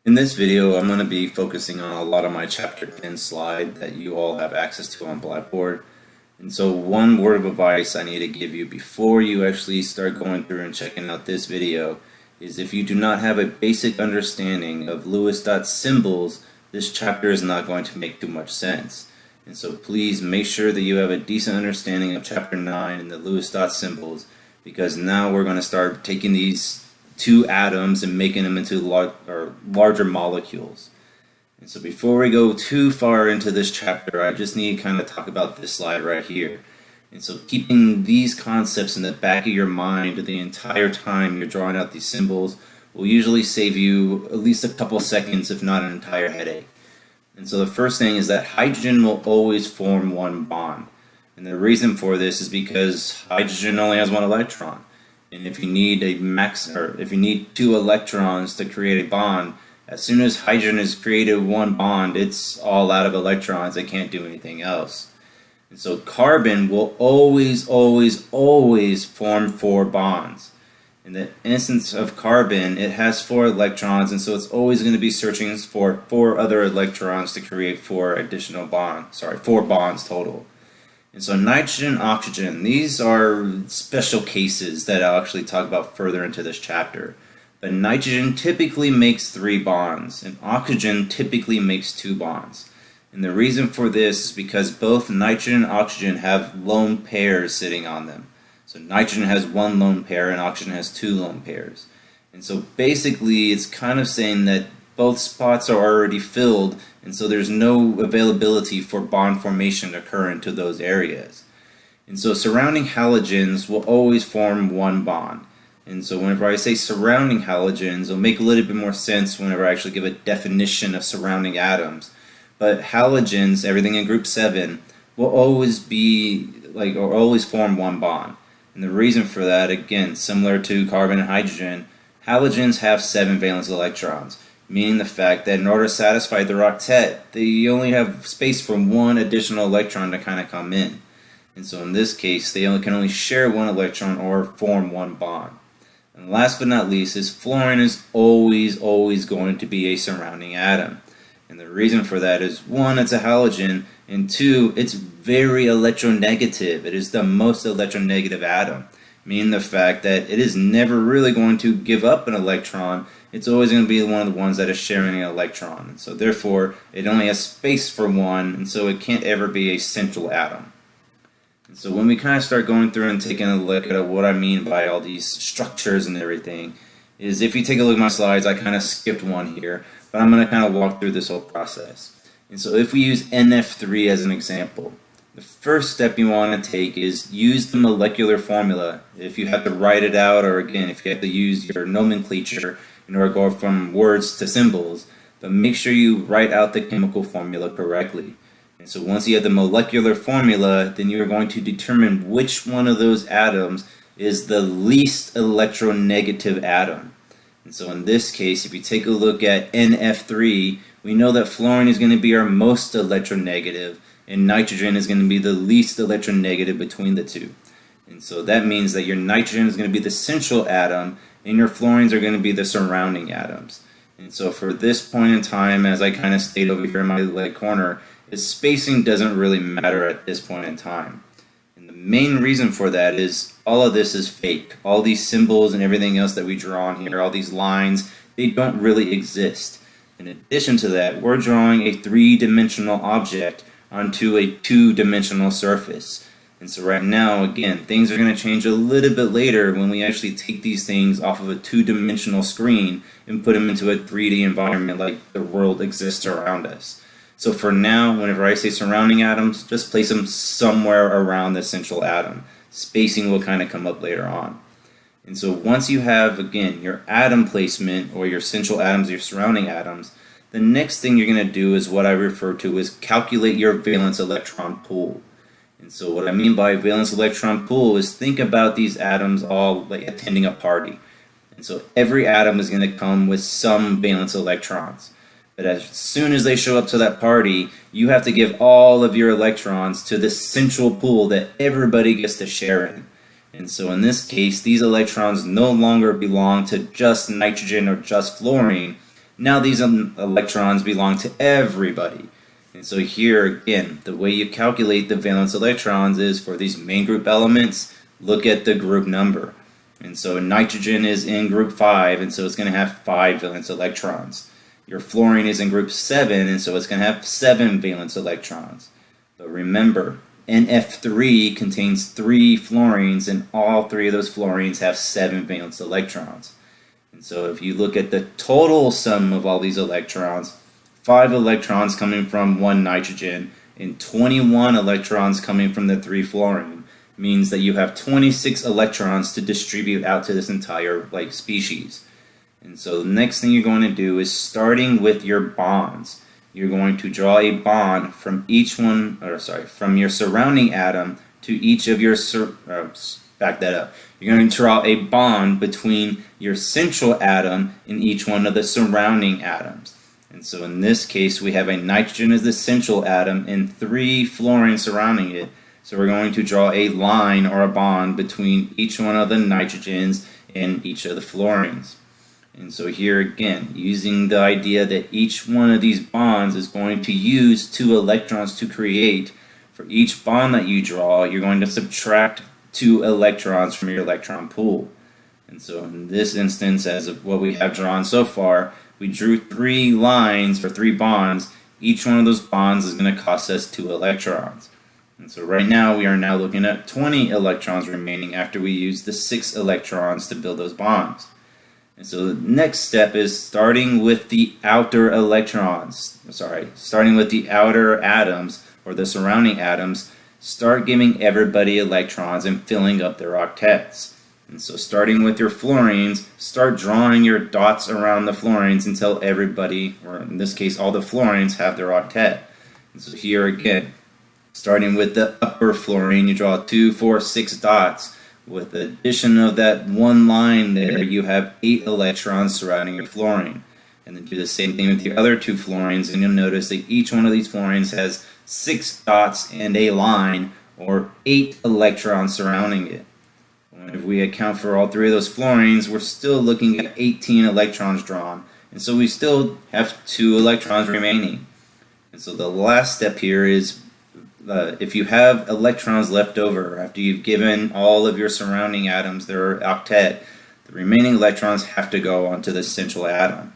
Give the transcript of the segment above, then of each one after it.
In this video, I'm going to be focusing on a lot of my Chapter 10 slide that you all have access to on Blackboard. And so one word of advice I need to give you before you actually start going through and checking out this video is if you do not have a basic understanding of Lewis dot symbols, this chapter is not going to make too much sense. And so please make sure that you have a decent understanding of Chapter 9 and the Lewis dot symbols, because now we're going to start taking these two atoms and making them into larger molecules. And so before we go too far into this chapter, I just need to kind of talk about this slide right here. And so keeping these concepts in the back of your mind the entire time you're drawing out these symbols will usually save you at least a couple seconds, if not an entire headache. And so the first thing is that hydrogen will always form one bond. And the reason for this is because hydrogen only has one electron. And if you need if you need two electrons to create a bond, as soon as hydrogen has created one bond, it's all out of electrons. It can't do anything else. And so carbon will always form four bonds. In the instance of carbon, it has four electrons, and so it's always going to be searching for four other electrons to create four bonds total. And so nitrogen, oxygen, these are special cases that I'll actually talk about further into this chapter. But nitrogen typically makes three bonds, and oxygen typically makes two bonds. And the reason for this is because both nitrogen and oxygen have lone pairs sitting on them. So nitrogen has one lone pair and oxygen has two lone pairs. And so basically it's kind of saying that both spots are already filled, and so there's no availability for bond formation to occur into those areas. And so surrounding halogens will always form one bond. And so whenever I say surrounding halogens, it'll make a little bit more sense whenever I actually give a definition of surrounding atoms. But halogens, everything in group 7, will always form one bond. And the reason for that, again, similar to carbon and hydrogen, halogens have 7 valence electrons, meaning the fact that in order to satisfy the octet, they only have space for one additional electron to kind of come in. And so in this case, they can only share one electron or form one bond. And last but not least is fluorine is always going to be a surrounding atom. And the reason for that is, one, it's a halogen, and two, it's very electronegative. It is the most electronegative atom, meaning the fact that it is never really going to give up an electron. It's always going to be one of the ones that is sharing an electron. And so therefore, it only has space for one, and so it can't ever be a central atom. And so when we kind of start going through and taking a look at what I mean by all these structures and everything, is if you take a look at my slides, I kind of skipped one here, but I'm going to kind of walk through this whole process. And so if we use NF3 as an example, the first step you want to take is use the molecular formula. If you have to write it out, or again, if you have to use your nomenclature in order to go from words to symbols, but make sure you write out the chemical formula correctly. And so once you have the molecular formula, then you're going to determine which one of those atoms is the least electronegative atom. And so in this case, if you take a look at NF3, we know that fluorine is going to be our most electronegative, and nitrogen is going to be the least electronegative between the two. And so that means that your nitrogen is going to be the central atom, and your fluorines are going to be the surrounding atoms. And so for this point in time, as I kind of stayed over here in my leg corner, is spacing doesn't really matter at this point in time. And the main reason for that is all of this is fake. All these symbols and everything else that we draw on here, all these lines, they don't really exist. In addition to that, we're drawing a 3-dimensional object onto a 2-dimensional surface. And so right now, again, things are going to change a little bit later when we actually take these things off of a 2-dimensional screen and put them into a 3D environment like the world exists around us. So for now, whenever I say surrounding atoms, just place them somewhere around the central atom. Spacing will kind of come up later on. And so once you have, again, your atom placement, or your central atoms, your surrounding atoms, the next thing you're going to do is what I refer to as calculate your valence electron pool. And so what I mean by valence electron pool is think about these atoms all like attending a party. And so every atom is going to come with some valence electrons. But as soon as they show up to that party, you have to give all of your electrons to this central pool that everybody gets to share in. And so in this case, these electrons no longer belong to just nitrogen or just fluorine. Now these electrons belong to everybody. And so here again, the way you calculate the valence electrons is for these main group elements, look at the group number. And so nitrogen is in group 5, and so it's going to have 5 valence electrons. Your fluorine is in group 7, and so it's going to have 7 valence electrons. But remember, NF3 contains 3 fluorines, and all 3 of those fluorines have 7 valence electrons. And so if you look at the total sum of all these electrons, 5 electrons coming from 1 nitrogen and 21 electrons coming from the 3 fluorine means that you have 26 electrons to distribute out to this entire species. And so the next thing you're going to do is, starting with your bonds, you're going to draw a bond from from your surrounding atom to each of your back that up. You're going to draw a bond between your central atom and each one of the surrounding atoms. And so in this case, we have a nitrogen as the central atom and 3 fluorines surrounding it. So we're going to draw a line or a bond between each one of the nitrogens and each of the fluorines. And so here again, using the idea that each one of these bonds is going to use 2 electrons to create, for each bond that you draw, you're going to subtract 2 electrons from your electron pool. And so in this instance, as of what we have drawn so far, we drew 3 lines for 3 bonds. Each one of those bonds is going to cost us 2 electrons. And so right now we are now looking at 20 electrons remaining after we use the 6 electrons to build those bonds. And so the next step is starting with the outer atoms, or the surrounding atoms, start giving everybody electrons and filling up their octets. And so starting with your fluorines, start drawing your dots around the fluorines until everybody, or in this case all the fluorines, have their octet. And so here again, starting with the upper fluorine, you draw 2, 4, 6 dots. With the addition of that 1 line there, you have 8 electrons surrounding your fluorine. And then do the same thing with your other 2 fluorines, and you'll notice that each one of these fluorines has 6 dots and a line, or 8 electrons surrounding it. And if we account for all 3 of those fluorines, we're still looking at 18 electrons drawn. And so we still have 2 electrons remaining. And so the last step here is, if you have electrons left over after you've given all of your surrounding atoms their octet, the remaining electrons have to go onto the central atom.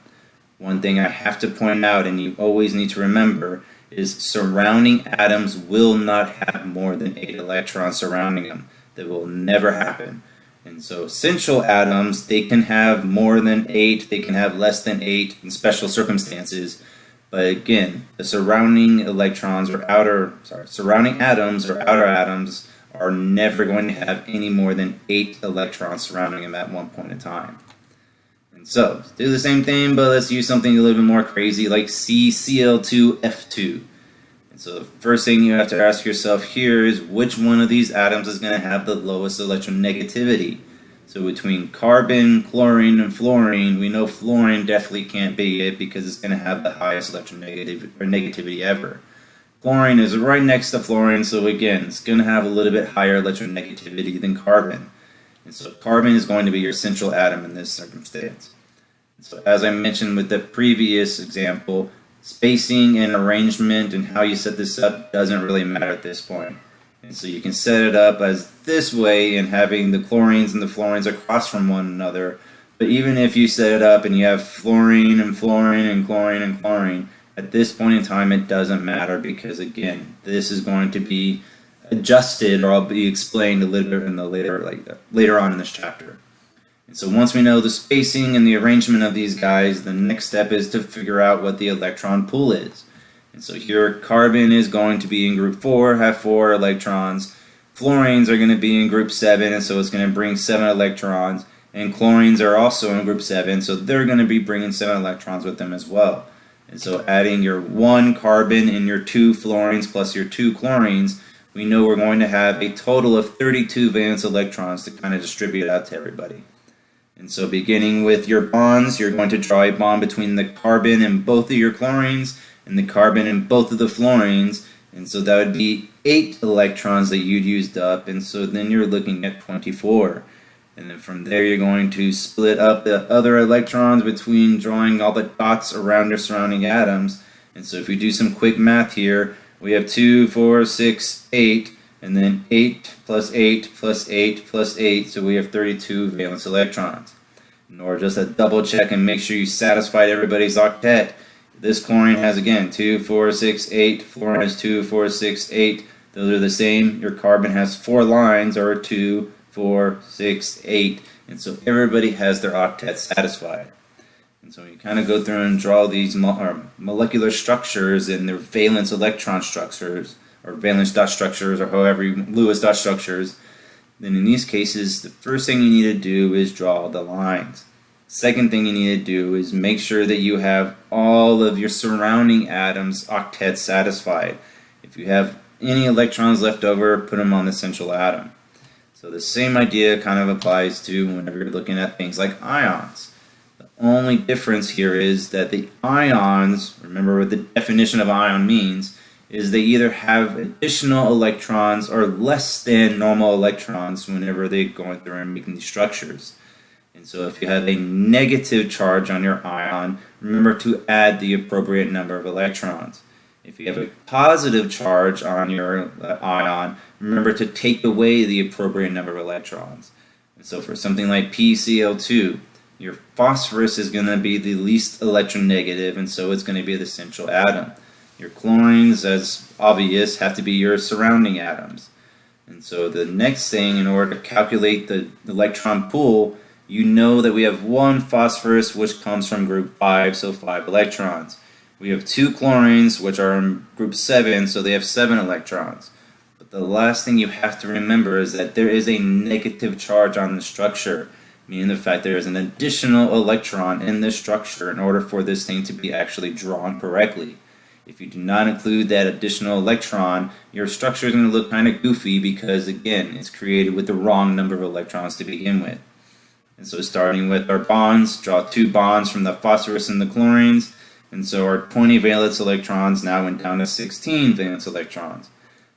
One thing I have to point out, and you always need to remember, is surrounding atoms will not have more than 8 electrons surrounding them. That will never happen. And so central atoms, they can have more than 8, they can have less than 8 in special circumstances. But again, the surrounding atoms or outer atoms are never going to have any more than 8 electrons surrounding them at one point in time. And so, do the same thing, but let's use something a little bit more crazy like CCl2F2. And so the first thing you have to ask yourself here is, which one of these atoms is going to have the lowest electronegativity? So between carbon, chlorine, and fluorine, we know fluorine definitely can't be it because it's going to have the highest electronegativity ever. Chlorine is right next to fluorine, so again, it's going to have a little bit higher electronegativity than carbon. And so carbon is going to be your central atom in this circumstance. And so as I mentioned with the previous example, spacing and arrangement and how you set this up doesn't really matter at this point. And so you can set it up as this way and having the chlorines and the fluorines across from one another. But even if you set it up and you have fluorine and fluorine and chlorine and chlorine, at this point in time it doesn't matter because again, this is going to be adjusted, or I'll be explained a little bit in the later on in this chapter. And so once we know the spacing and the arrangement of these guys, the next step is to figure out what the electron pool is. And so here carbon is going to be in group 4, have 4 electrons. Fluorines are going to be in group 7, and so it's going to bring 7 electrons. And chlorines are also in group 7, so they're going to be bringing 7 electrons with them as well. And so adding your 1 carbon and your 2 fluorines plus your 2 chlorines, we know we're going to have a total of 32 valence electrons to kind of distribute out to everybody. And so beginning with your bonds, you're going to draw a bond between the carbon and both of your chlorines and the carbon and both of the fluorines. And so that would be 8 electrons that you'd used up, and so then you're looking at 24. And then from there, you're going to split up the other electrons between drawing all the dots around your surrounding atoms. And so if we do some quick math here, we have 2, 4, 6, 8, and then 8 plus 8 plus 8 plus 8, so we have 32 valence electrons. In order just to double check and make sure you satisfied everybody's octet, this chlorine has again 2, 4, 6, 8, fluorine has 2, 4, 6, 8. Those are the same. Your carbon has 4 lines, or 2, 4, 6, 8. And so everybody has their octet satisfied. And so you kind of go through and draw these molecular structures and their valence electron structures, or valence dot structures, or however Lewis dot structures. Then in these cases, the first thing you need to do is draw the lines. Second thing you need to do is make sure that you have all of your surrounding atoms octets satisfied. If you have any electrons left over, put them on the central atom. So the same idea kind of applies to whenever you're looking at things like ions. The only difference here is that the ions, remember what the definition of ion means, is they either have additional electrons or less than normal electrons whenever they're going through and making these structures. And so if you have a negative charge on your ion, remember to add the appropriate number of electrons. If you have a positive charge on your ion, remember to take away the appropriate number of electrons. And so for something like PCl2, your phosphorus is going to be the least electronegative, and so it's going to be the central atom. Your chlorines, as obvious, have to be your surrounding atoms. And so the next thing, in order to calculate the electron pool, you know that we have 1 phosphorus, which comes from group 5, so 5 electrons. We have 2 chlorines, which are in group 7, so they have 7 electrons. But the last thing you have to remember is that there is a negative charge on the structure, meaning the fact there is an additional electron in this structure in order for this thing to be actually drawn correctly. If you do not include that additional electron, your structure is going to look kind of goofy because, again, it's created with the wrong number of electrons to begin with. And so starting with our bonds, draw 2 bonds from the phosphorus and the chlorines. And so our 20 valence electrons now went down to 16 valence electrons.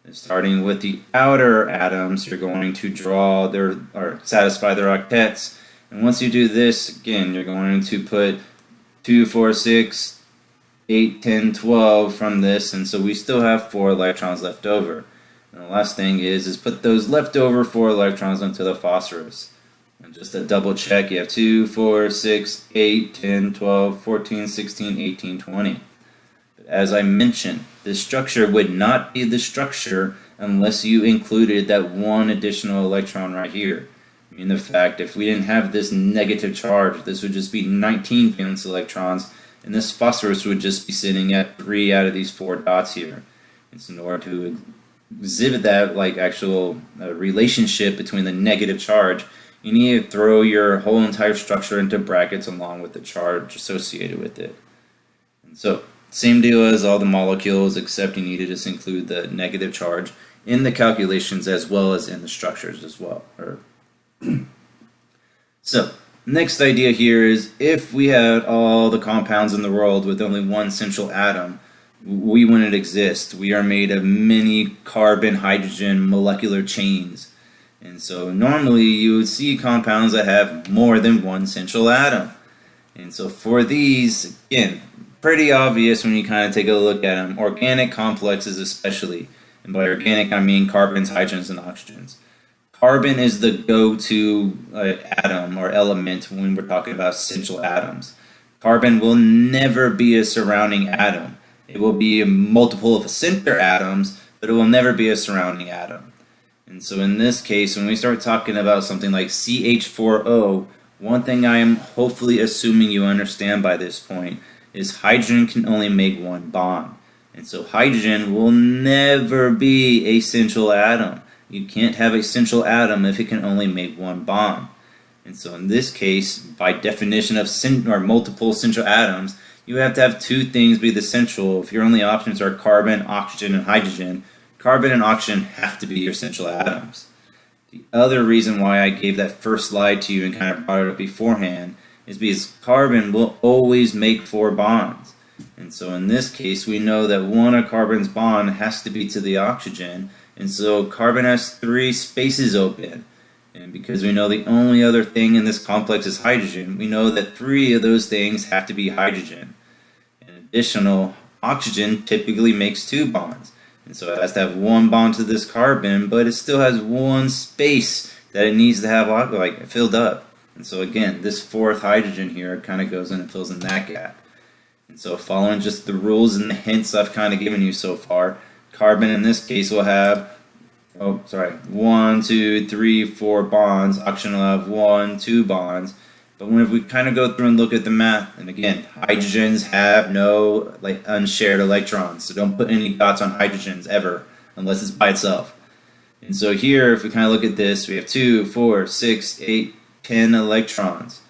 And starting with the outer atoms, you're going to draw or satisfy their octets. And once you do this, again, you're going to put 2, 4, 6, 8, 10, 12 from this, and so we still have 4 electrons left over. And the last thing is put those leftover 4 electrons into the phosphorus. And just to double check, you have 2, 4, 6, 8, 10, 12, 14, 16, 18, 20. But as I mentioned, this structure would not be the structure unless you included that 1 additional electron right here. I mean, the fact, if we didn't have this negative charge, this would just be 19 valence electrons, and this phosphorus would just be sitting at 3 out of these 4 dots here. And so in order to exhibit that actual relationship between the negative charge, you need to throw your whole entire structure into brackets along with the charge associated with it. And so same deal as all the molecules, except you need to just include the negative charge in the calculations as well as in the structures as well. So next idea here is, if we had all the compounds in the world with only 1 central atom, we wouldn't exist. We are made of many carbon-hydrogen molecular chains. And so normally you would see compounds that have more than 1 central atom. And so for these, again, pretty obvious when you kind of take a look at them, organic complexes especially. And by organic I mean carbons, hydrogens, and oxygens. Carbon is the go-to atom or element when we're talking about central atoms. Carbon will never be a surrounding atom. It will be a multiple of center atoms, but it will never be a surrounding atom. And so in this case, when we start talking about something like CH4O, one thing I am hopefully assuming you understand by this point is hydrogen can only make 1 bond. And so hydrogen will never be a central atom. You can't have a central atom if it can only make 1 bond. And so in this case, by definition of multiple central atoms, you have to have 2 things be the central. If your only options are carbon, oxygen, and hydrogen, carbon and oxygen have to be your central atoms. The other reason why I gave that first slide to you and kind of brought it up beforehand is because carbon will always make 4 bonds. And so in this case, we know that one of carbon's bond has to be to the oxygen, and so carbon has 3 spaces open. And because we know the only other thing in this complex is hydrogen, we know that 3 of those things have to be hydrogen. An additional oxygen typically makes 2 bonds. And so it has to have 1 bond to this carbon, but it still has 1 space that it needs to have filled up. And so again, this 4th hydrogen here kind of goes in and fills in that gap. And so following just the rules and the hints I've kind of given you so far, carbon in this case will have 1, 2, 3, 4 bonds. Oxygen will have 1, 2 bonds. But when we kind of go through and look at the math, and again, hydrogens have no unshared electrons, so don't put any dots on hydrogens ever, unless it's by itself. And so here, if we kind of look at this, we have 2, 4, 6, 8, 10 electrons.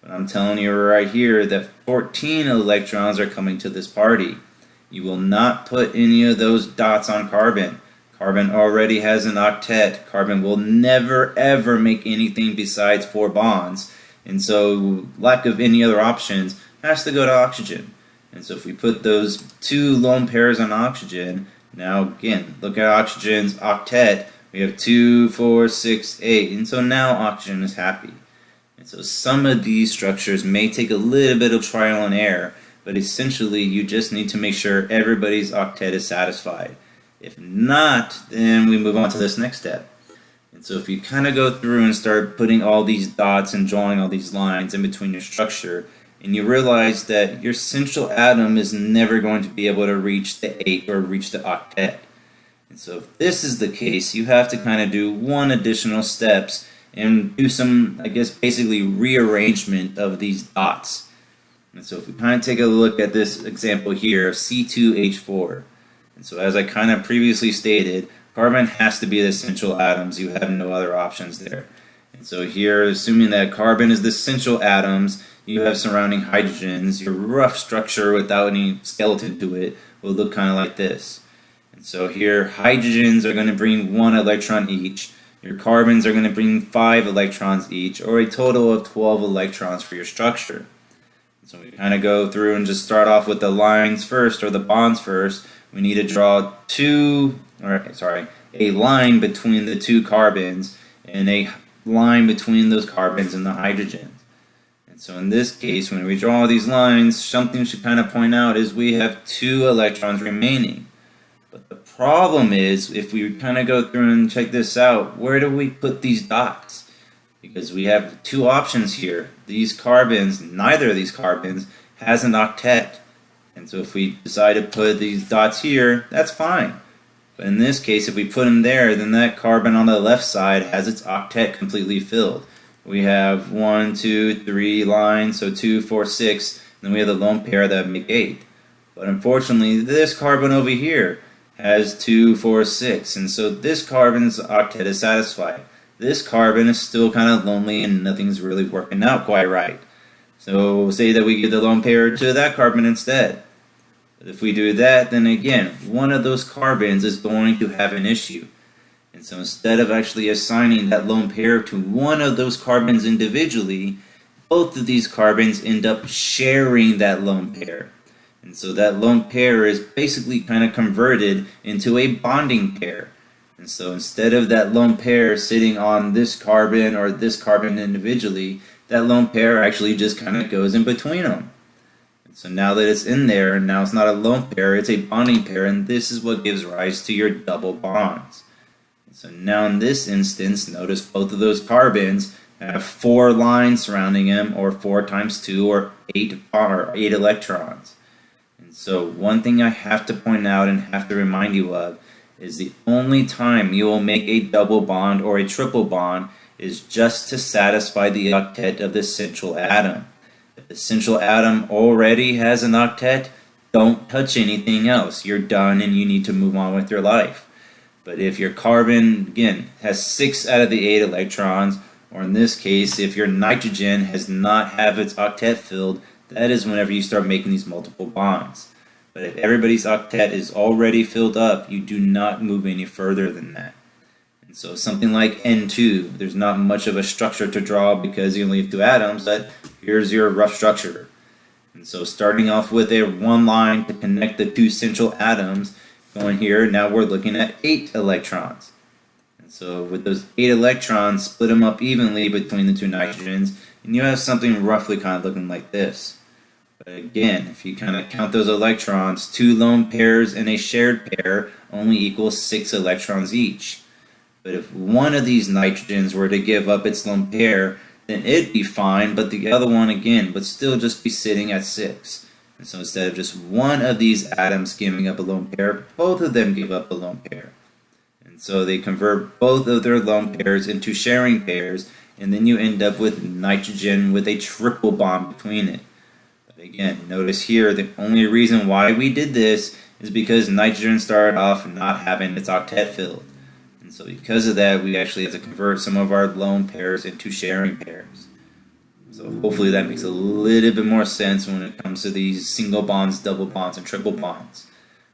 But I'm telling you right here that 14 electrons are coming to this party. You will not put any of those dots on carbon. Carbon already has an octet. Carbon will never ever make anything besides 4 bonds. And so lack of any other options has to go to oxygen. And so if we put those 2 lone pairs on oxygen, now again, look at oxygen's octet. We have 2, 4, 6, 8. And so now oxygen is happy. And so some of these structures may take a little bit of trial and error, but essentially you just need to make sure everybody's octet is satisfied. If not, then we move on to this next step. And so if you kind of go through and start putting all these dots and drawing all these lines in between your structure, and you realize that your central atom is never going to be able to reach the 8 or reach the octet. And so if this is the case, you have to kind of do 1 additional steps and do some, basically rearrangement of these dots. And so if we kind of take a look at this example here of C2H4, and so as I kind of previously stated, carbon has to be the central atoms. You have no other options there. And so here, assuming that carbon is the central atoms, you have surrounding hydrogens. Your rough structure without any skeleton to it will look kind of like this. And so here, hydrogens are going to bring 1 electron each. Your carbons are going to bring 5 electrons each, or a total of 12 electrons for your structure. So we kind of go through and just start off with the lines first, or the bonds first. We need to draw a line between the 2 carbons and a line between those carbons and the hydrogens. And so in this case, when we draw these lines, something we should kind of point out is we have 2 electrons remaining. But the problem is, if we kind of go through and check this out, where do we put these dots? Because we have 2 options here. These carbons, neither of these carbons has an octet. And so if we decide to put these dots here, that's fine. But in this case, if we put them there, then that carbon on the left side has its octet completely filled. We have 1, 2, 3 lines, so 2, 4, 6, and then we have the lone pair that make 8. But unfortunately, this carbon over here has 2, 4, 6, and so this carbon's octet is satisfied. This carbon is still kind of lonely and nothing's really working out quite right. So say that we give the lone pair to that carbon instead. But if we do that, then again, one of those carbons is going to have an issue. And so instead of actually assigning that lone pair to one of those carbons individually, both of these carbons end up sharing that lone pair. And so that lone pair is basically kind of converted into a bonding pair. And so instead of that lone pair sitting on this carbon or this carbon individually, that lone pair actually just kind of goes in between them. And so now that it's in there, and now it's not a lone pair, it's a bonding pair, and this is what gives rise to your double bonds. And so now in this instance, notice both of those carbons have 4 lines surrounding them, or 4 times 2, or 8 electrons. And so one thing I have to point out and have to remind you of is the only time you will make a double bond or a triple bond is just to satisfy the octet of the central atom. If the central atom already has an octet, don't touch anything else. You're done and you need to move on with your life. But if your carbon, again, has 6 out of the 8 electrons, or in this case, if your nitrogen has not have its octet filled, that is whenever you start making these multiple bonds. But if everybody's octet is already filled up, you do not move any further than that. And so something like N2, there's not much of a structure to draw because you only have 2 atoms, but here's your rough structure. And so starting off with a 1 line to connect the 2 central atoms, going here, now we're looking at 8 electrons. And So with those 8 electrons, split them up evenly between the 2 nitrogens, and you have something roughly kind of looking like this. But again, if you kind of count those electrons, 2 lone pairs and a shared pair only equals 6 electrons each. But if one of these nitrogens were to give up its lone pair, then it'd be fine, but the other one again would still just be sitting at 6. And so instead of just one of these atoms giving up a lone pair, both of them give up a lone pair. And so they convert both of their lone pairs into sharing pairs, and then you end up with nitrogen with a triple bond between it. But again, notice here the only reason why we did this is because nitrogen started off not having its octet filled. And so because of that, we actually have to convert some of our lone pairs into sharing pairs. So hopefully that makes a little bit more sense when it comes to these single bonds, double bonds, and triple bonds.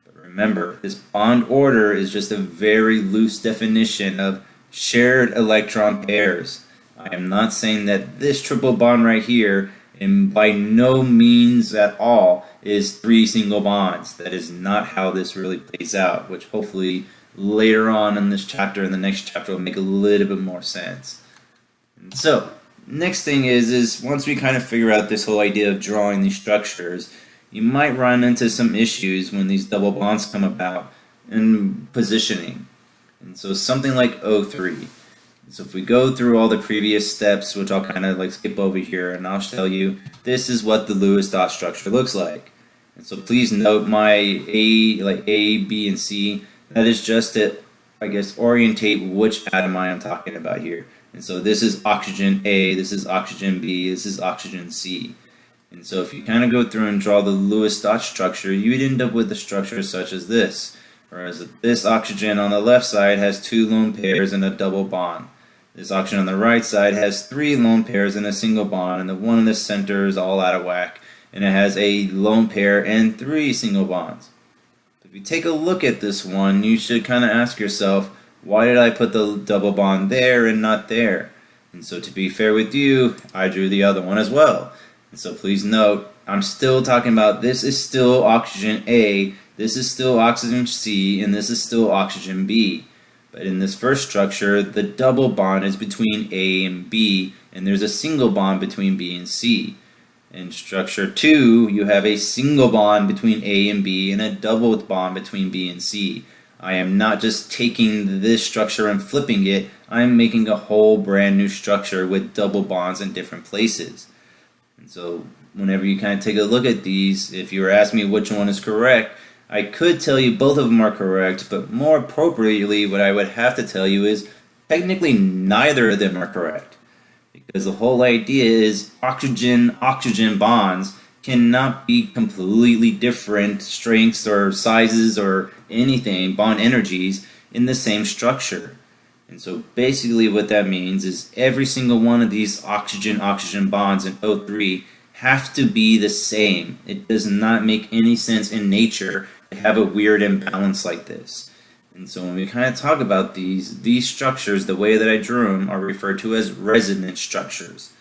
But remember, this bond order is just a very loose definition of shared electron pairs. I am not saying that this triple bond right here, and by no means at all, is 3 single bonds. That is not how this really plays out, which hopefully later on in this chapter, in the next chapter, will make a little bit more sense. And so, next thing is once we kind of figure out this whole idea of drawing these structures, you might run into some issues when these double bonds come about in positioning. And so something like O3. So if we go through all the previous steps, which I'll kind of like skip over here, and I'll tell you this is what the Lewis dot structure looks like. And so please note my A, B, and C. That is just to, I guess, orientate which atom I am talking about here. And so this is oxygen A, this is oxygen B, this is oxygen C. And so if you kind of go through and draw the Lewis dot structure, you'd end up with a structure such as this. Whereas this oxygen on the left side has 2 lone pairs and a double bond. This oxygen on the right side has 3 lone pairs and a single bond, and the one in the center is all out of whack, and it has a lone pair and 3 single bonds. If you take a look at this one, you should kind of ask yourself, why did I put the double bond there and not there? And so to be fair with you, I drew the other one as well. And so please note, I'm still talking about this is still oxygen A, this is still oxygen C, and this is still oxygen B. But in this first structure, the double bond is between A and B, and there's a single bond between B and C. In structure 2, you have a single bond between A and B and a double bond between B and C. I am not just taking this structure and flipping it, I am making a whole brand new structure with double bonds in different places. And so whenever you kind of take a look at these, if you were asking me which one is correct, I could tell you both of them are correct, but more appropriately what I would have to tell you is technically neither of them are correct. Because the whole idea is oxygen-oxygen bonds cannot be completely different strengths or sizes or anything, bond energies, in the same structure. And so basically what that means is every single one of these oxygen-oxygen bonds in O3 have to be the same. It does not make any sense in nature to have a weird imbalance like this. And so when we kind of talk about these structures, the way that I drew them are referred to as resonance structures.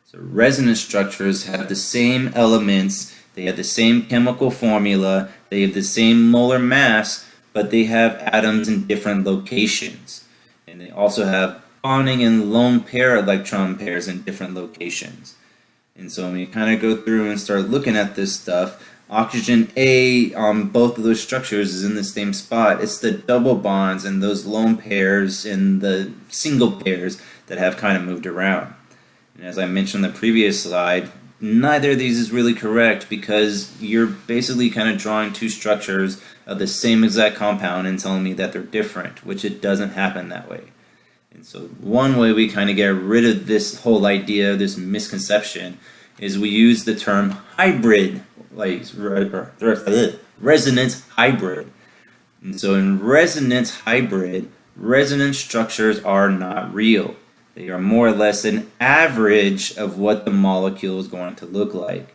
So resonance structures have the same elements, they have the same chemical formula, they have the same molar mass, but they have atoms in different locations. And they also have bonding and lone pair electron pairs in different locations. And so when you kind of go through and start looking at this stuff, oxygen A on both of those structures is in the same spot. It's the double bonds and those lone pairs and the single pairs that have kind of moved around. And as I mentioned in the previous slide, neither of these is really correct because you're basically kind of drawing 2 structures of the same exact compound and telling me that they're different, which it doesn't happen that way. And so one way we kind of get rid of this whole idea, this misconception, is we use the term hybrid, like resonance hybrid. And so in resonance hybrid, resonance structures are not real. They are more or less an average of what the molecule is going to look like.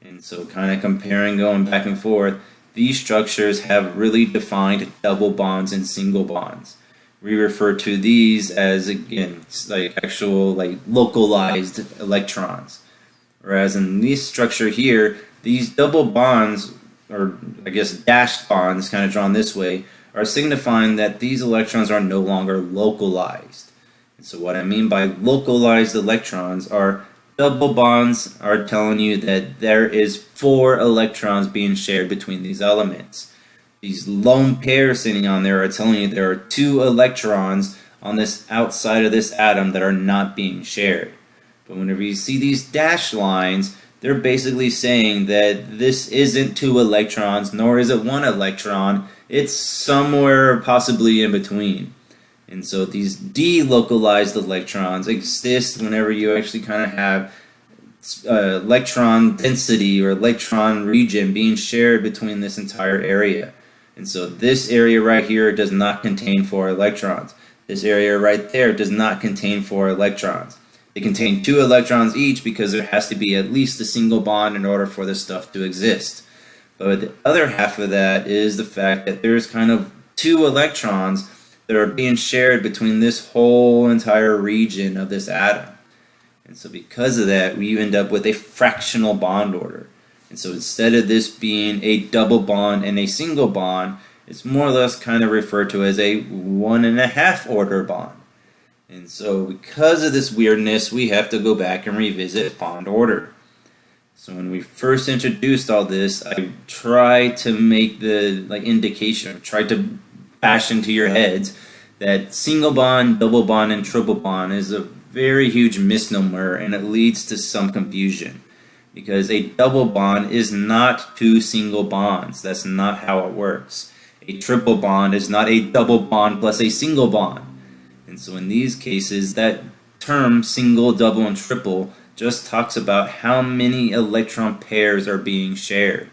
And so kind of comparing, going back and forth, these structures have really defined double bonds and single bonds. We refer to these as, again, like actual like localized electrons. Whereas in this structure here, these double bonds, or I guess dashed bonds kind of drawn this way, are signifying that these electrons are no longer localized. And so what I mean by localized electrons are double bonds are telling you that there is 4 electrons being shared between these elements. These lone pairs sitting on there are telling you there are 2 electrons on this outside of this atom that are not being shared. But whenever you see these dashed lines, they're basically saying that this isn't 2 electrons, nor is it 1 electron. It's somewhere possibly in between. And so these delocalized electrons exist whenever you actually kind of have electron density or electron region being shared between this entire area. And so this area right here does not contain 4 electrons. This area right there does not contain 4 electrons. They contain 2 electrons each because there has to be at least a single bond in order for this stuff to exist. But the other half of that is the fact that there's kind of 2 electrons that are being shared between this whole entire region of this atom. And so because of that, we end up with a fractional bond order. And so instead of this being a double bond and a single bond, it's more or less kind of referred to as a 1.5 order bond. And so because of this weirdness, we have to go back and revisit bond order. So when we first introduced all this, I tried to make the indication, tried to bash into your heads that single bond, double bond, and triple bond is a very huge misnomer, and it leads to some confusion. Because a double bond is not 2 single bonds. That's not how it works. A triple bond is not a double bond plus a single bond. And so in these cases, that term single, double, and triple just talks about how many electron pairs are being shared.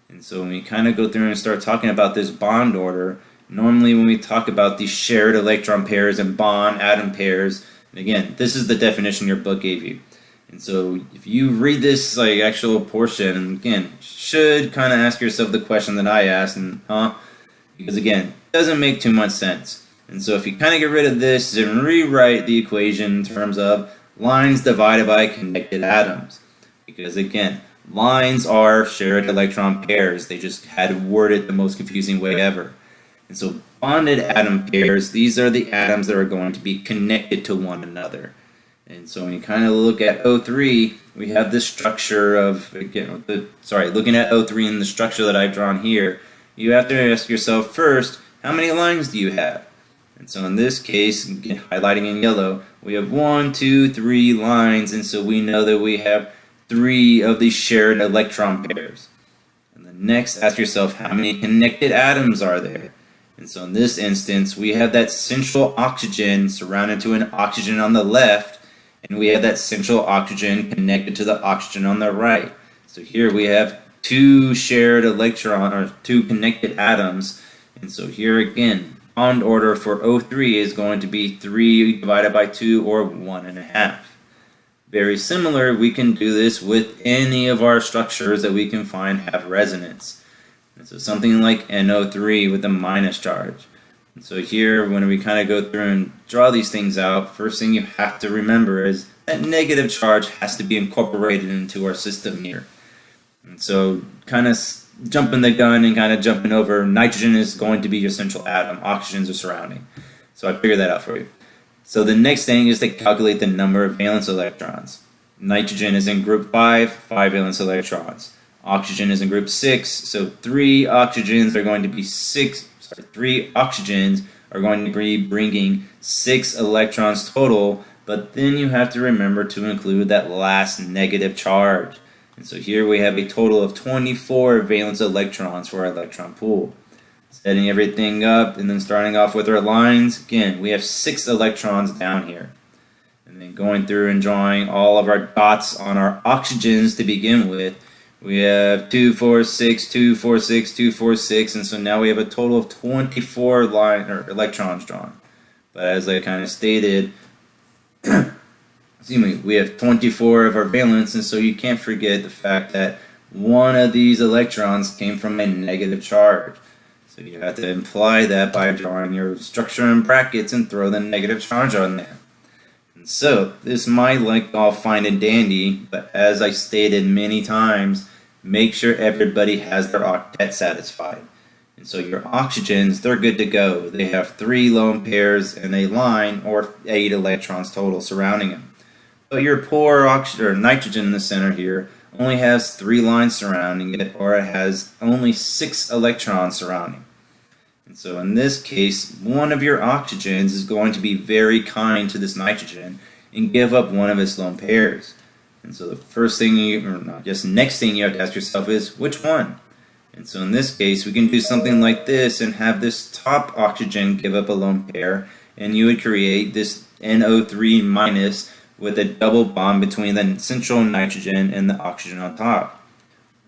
And so when we kind of go through and start talking about this bond order, normally when we talk about these shared electron pairs and bond atom pairs, and again, this is the definition your book gave you. And so if you read this actual portion, and again, should kind of ask yourself the question that I asked, and because again, it doesn't make too much sense. And so if you kind of get rid of this and rewrite the equation in terms of lines divided by connected atoms, because again, lines are shared electron pairs. They just had worded the most confusing way ever. And so bonded atom pairs, these are the atoms that are going to be connected to one another. And so when you kind of look at O3, we have this structure of, again, looking at O3 and the structure that I've drawn here, you have to ask yourself first, how many lines do you have? And so in this case, again, highlighting in yellow, we have 1, 2, 3 lines, and so we know that we have 3 of these shared electron pairs. And then next, ask yourself, how many connected atoms are there? And so in this instance, we have that central oxygen surrounded to an oxygen on the left, and we have that central oxygen connected to the oxygen on the right. So here we have 2 shared electron, or 2 connected atoms. And so here again, bond order for O3 is going to be 3 divided by 2, or 1.5. Very similar, we can do this with any of our structures that we can find have resonance. And so something like NO3 with a minus charge. And so here, when we kind of go through and draw these things out, first thing you have to remember is that negative charge has to be incorporated into our system here. And so kind of jumping the gun and kind of jumping over, nitrogen is going to be your central atom, oxygens are surrounding. So I figured that out for you. So the next thing is to calculate the number of valence electrons. Nitrogen is in group 5, 5 valence electrons. Oxygen is in group 6, so 3 oxygens are going to be 3 oxygens are going to be bringing 6 electrons total, but then you have to remember to include that last negative charge. And so here we have a total of 24 valence electrons for our electron pool. Setting everything up and then starting off with our lines, again, we have 6 electrons down here. And then going through and drawing all of our dots on our oxygens to begin with, we have 2, 4, 6, 2, 4, 6, 2, 4, 6, and so now we have a total of 24 electrons drawn. But as I kind of stated, we have 24 of our valence, and so you can't forget the fact that one of these electrons came from a negative charge. So you have to imply that by drawing your structure in brackets and throw the negative charge on there. And so this might look all fine and dandy, but as I stated many times, make sure everybody has their octet satisfied. And so your oxygens, they're good to go. They have 3 lone pairs and a line, or 8 electrons total surrounding them. But your poor oxygen or nitrogen in the center here only has 3 lines surrounding it, or it has only 6 electrons surrounding. And so in this case, one of your oxygens is going to be very kind to this nitrogen and give up one of its lone pairs. And so the first thing next thing you have to ask yourself is, which one? And so in this case, we can do something like this and have this top oxygen give up a lone pair, and you would create this NO3 minus with a double bond between the central nitrogen and the oxygen on top.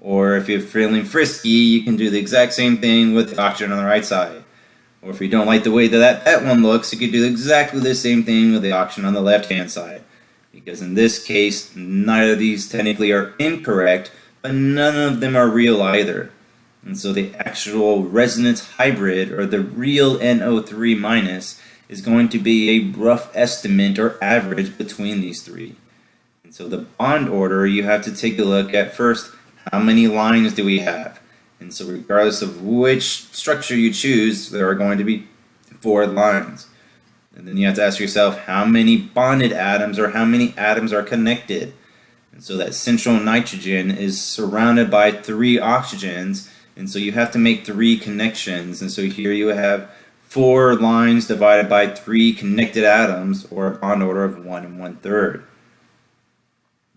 Or if you're feeling frisky, you can do the exact same thing with the oxygen on the right side. Or if you don't like the way that one looks, you could do exactly the same thing with the oxygen on the left-hand side. Because in this case, neither of these technically are incorrect, but none of them are real either. And so the actual resonance hybrid, or the real NO3 minus, is going to be a rough estimate or average between these 3. And so the bond order, you have to take a look at first, how many lines do we have? And so regardless of which structure you choose, there are going to be 4 lines. And then you have to ask yourself, how many bonded atoms, or how many atoms are connected? And so that central nitrogen is surrounded by 3 oxygens, and so you have to make 3 connections. And so here you have 4 lines divided by 3 connected atoms, or a bond order of 1 1/3.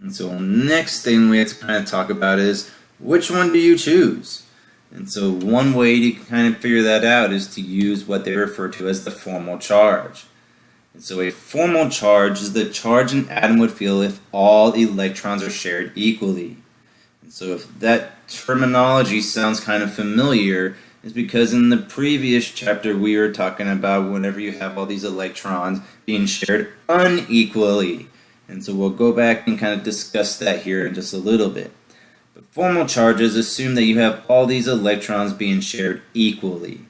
And so the next thing we have to kind of talk about is, which one do you choose? And so one way to kind of figure that out is to use what they refer to as the formal charge. And so a formal charge is the charge an atom would feel if all electrons are shared equally. And so if that terminology sounds kind of familiar, it's because in the previous chapter we were talking about whenever you have all these electrons being shared unequally. And so we'll go back and kind of discuss that here in just a little bit. But formal charges assume that you have all these electrons being shared equally.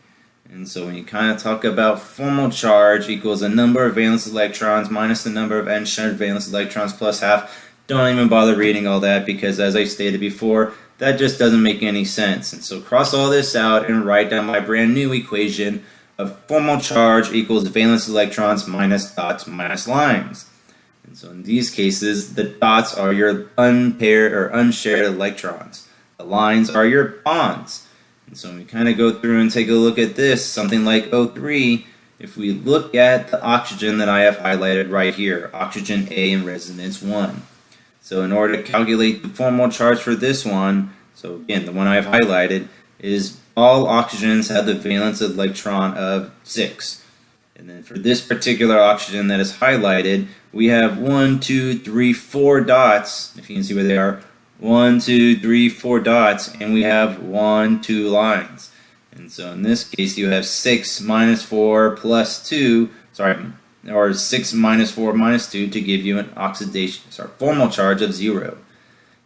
And so when you kind of talk about formal charge equals the number of valence electrons minus the number of unshared valence electrons plus half, don't even bother reading all that, because as I stated before, that just doesn't make any sense. And so cross all this out and write down my brand new equation of formal charge equals valence electrons minus dots minus lines. And so in these cases, the dots are your unpaired or unshared electrons. The lines are your bonds. And so when we kind of go through and take a look at this, something like O3, if we look at the oxygen that I have highlighted right here, oxygen A in resonance 1. So in order to calculate the formal charge for this one, so again, the one I have highlighted, is all oxygens have the valence electron of 6. And then for this particular oxygen that is highlighted, we have 1, 2, 3, 4 dots, if you can see where they are, 1, 2, 3, 4 dots, and we have 1, 2 lines. And so in this case, you have 6 minus 4 plus 2, or 6 minus 4 minus 2 to give you an formal charge of 0.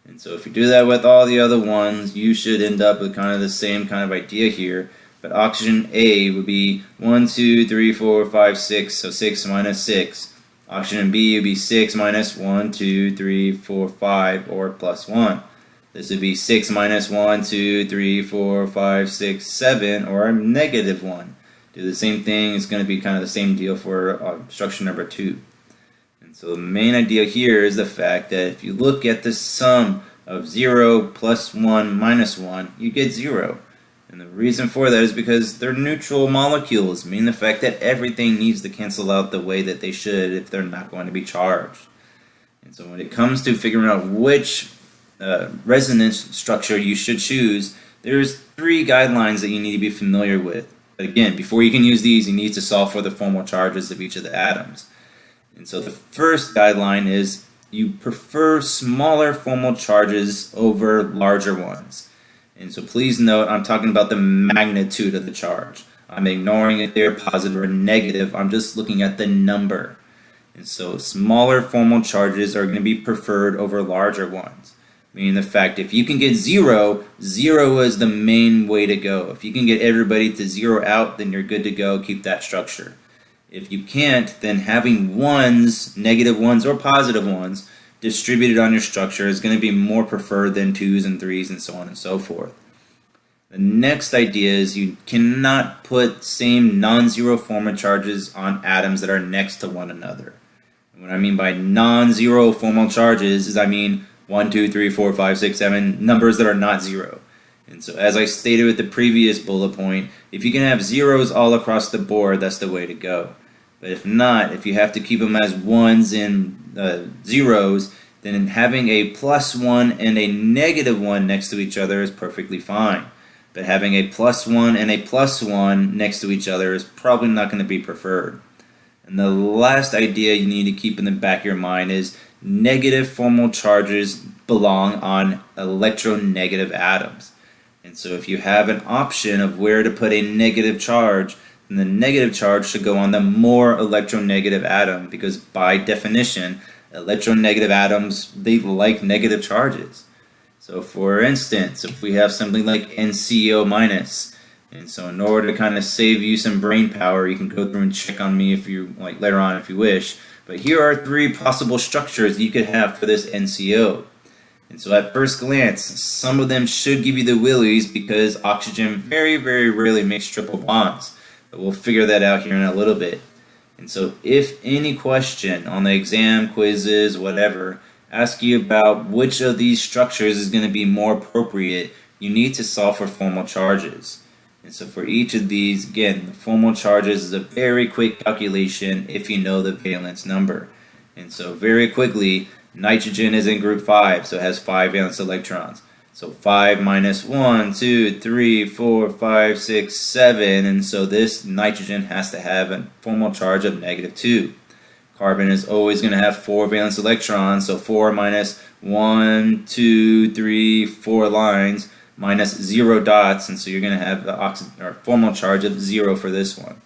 And so if you do that with all the other ones, you should end up with kind of the same kind of idea here. But oxygen A would be 1, 2, 3, 4, 5, 6, so 6 minus 6. Oxygen B would be 6 minus 1, 2, 3, 4, 5, or plus 1. This would be 6 minus 1, 2, 3, 4, 5, 6, 7, or a negative 1. Do the same thing, it's going to be kind of the same deal for structure number 2. And so the main idea here is the fact that if you look at the sum of 0 plus 1 minus 1, you get 0. And the reason for that is because they're neutral molecules, meaning the fact that everything needs to cancel out the way that they should if they're not going to be charged. And so when it comes to figuring out which resonance structure you should choose, there's 3 guidelines that you need to be familiar with. But again, before you can use these, you need to solve for the formal charges of each of the atoms. And so the first guideline is you prefer smaller formal charges over larger ones. And so please note, I'm talking about the magnitude of the charge. I'm ignoring if they're positive or negative. I'm just looking at the number. And so smaller formal charges are going to be preferred over larger ones. Meaning the fact if you can get 0, 0 is the main way to go. If you can get everybody to 0 out, then you're good to go. Keep that structure. If you can't, then having ones, negative ones or positive ones, distributed on your structure is going to be more preferred than 2s and 3s and so on and so forth. The next idea is you cannot put same non-zero formal charges on atoms that are next to one another. And what I mean by non-zero formal charges is I mean 1, 2, 3, 4, 5, 6, 7 numbers that are not zero. And so as I stated with the previous bullet point, if you can have zeros all across the board, that's the way to go. But if not, if you have to keep them as ones and zeros, then having a +1 and a -1 next to each other is perfectly fine. But having a +1 and a +1 next to each other is probably not going to be preferred. And the last idea you need to keep in the back of your mind is negative formal charges belong on electronegative atoms. And so if you have an option of where to put a negative charge, then the negative charge should go on the more electronegative atom, because by definition, electronegative atoms, they like negative charges. So for instance, if we have something like NCO minus, and so in order to kind of save you some brain power, you can go through and check on me if you like later on if you wish. But here are 3 possible structures you could have for this NCO. And so at first glance, some of them should give you the willies because oxygen very, very rarely makes triple bonds. But we'll figure that out here in a little bit. And so if any question on the exam, quizzes, whatever, ask you about which of these structures is going to be more appropriate, you need to solve for formal charges. And so for each of these, again, the formal charges is a very quick calculation if you know the valence number. And so very quickly, nitrogen is in group 5, so it has 5 valence electrons. So 5 minus 1, 2, 3, 4, 5, 6, 7, and so this nitrogen has to have a formal charge of -2. Carbon is always going to have 4 valence electrons, so 4 minus 1, 2, 3, 4 lines, minus 0 dots, and so you're going to have the formal charge of 0 for this one.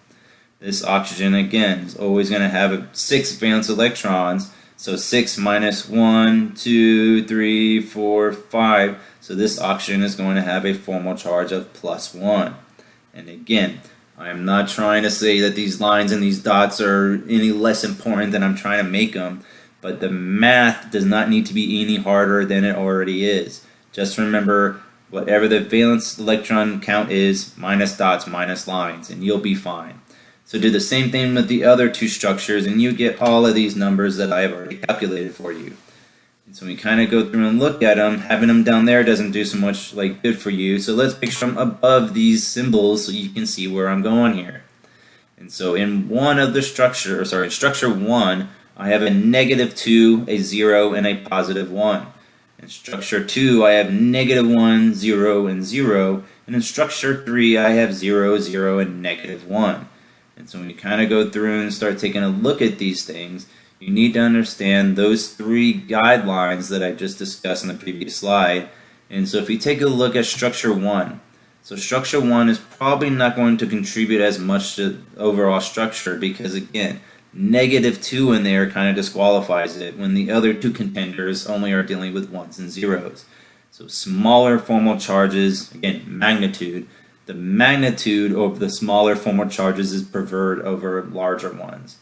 This oxygen, again, is always going to have 6 valence electrons, so 6 minus 1, 2, 3, 4, 5, so this oxygen is going to have a formal charge of +1. And again, I am not trying to say that these lines and these dots are any less important than I'm trying to make them, but the math does not need to be any harder than it already is. Just remember, whatever the valence electron count is, minus dots, minus lines, and you'll be fine. So do the same thing with the other 2 structures, and you get all of these numbers that I have already calculated for you. And so we kind of go through and look at them. Having them down there doesn't do so much good for you. So let's picture them above these symbols so you can see where I'm going here. And so in one of the structure 1, I have a -2, a 0, and a +1. In structure 2, I have -1, 0, and 0. And in structure 3, I have 0, 0, and -1. And so when you kind of go through and start taking a look at these things, you need to understand those 3 guidelines that I just discussed in the previous slide. And so if you take a look at structure 1, so structure 1 is probably not going to contribute as much to overall structure because, again, -2 in there kind of disqualifies it when the other 2 contenders only are dealing with 1s and 0s. So smaller formal charges, again, magnitude. The magnitude of the smaller formal charges is preferred over larger ones.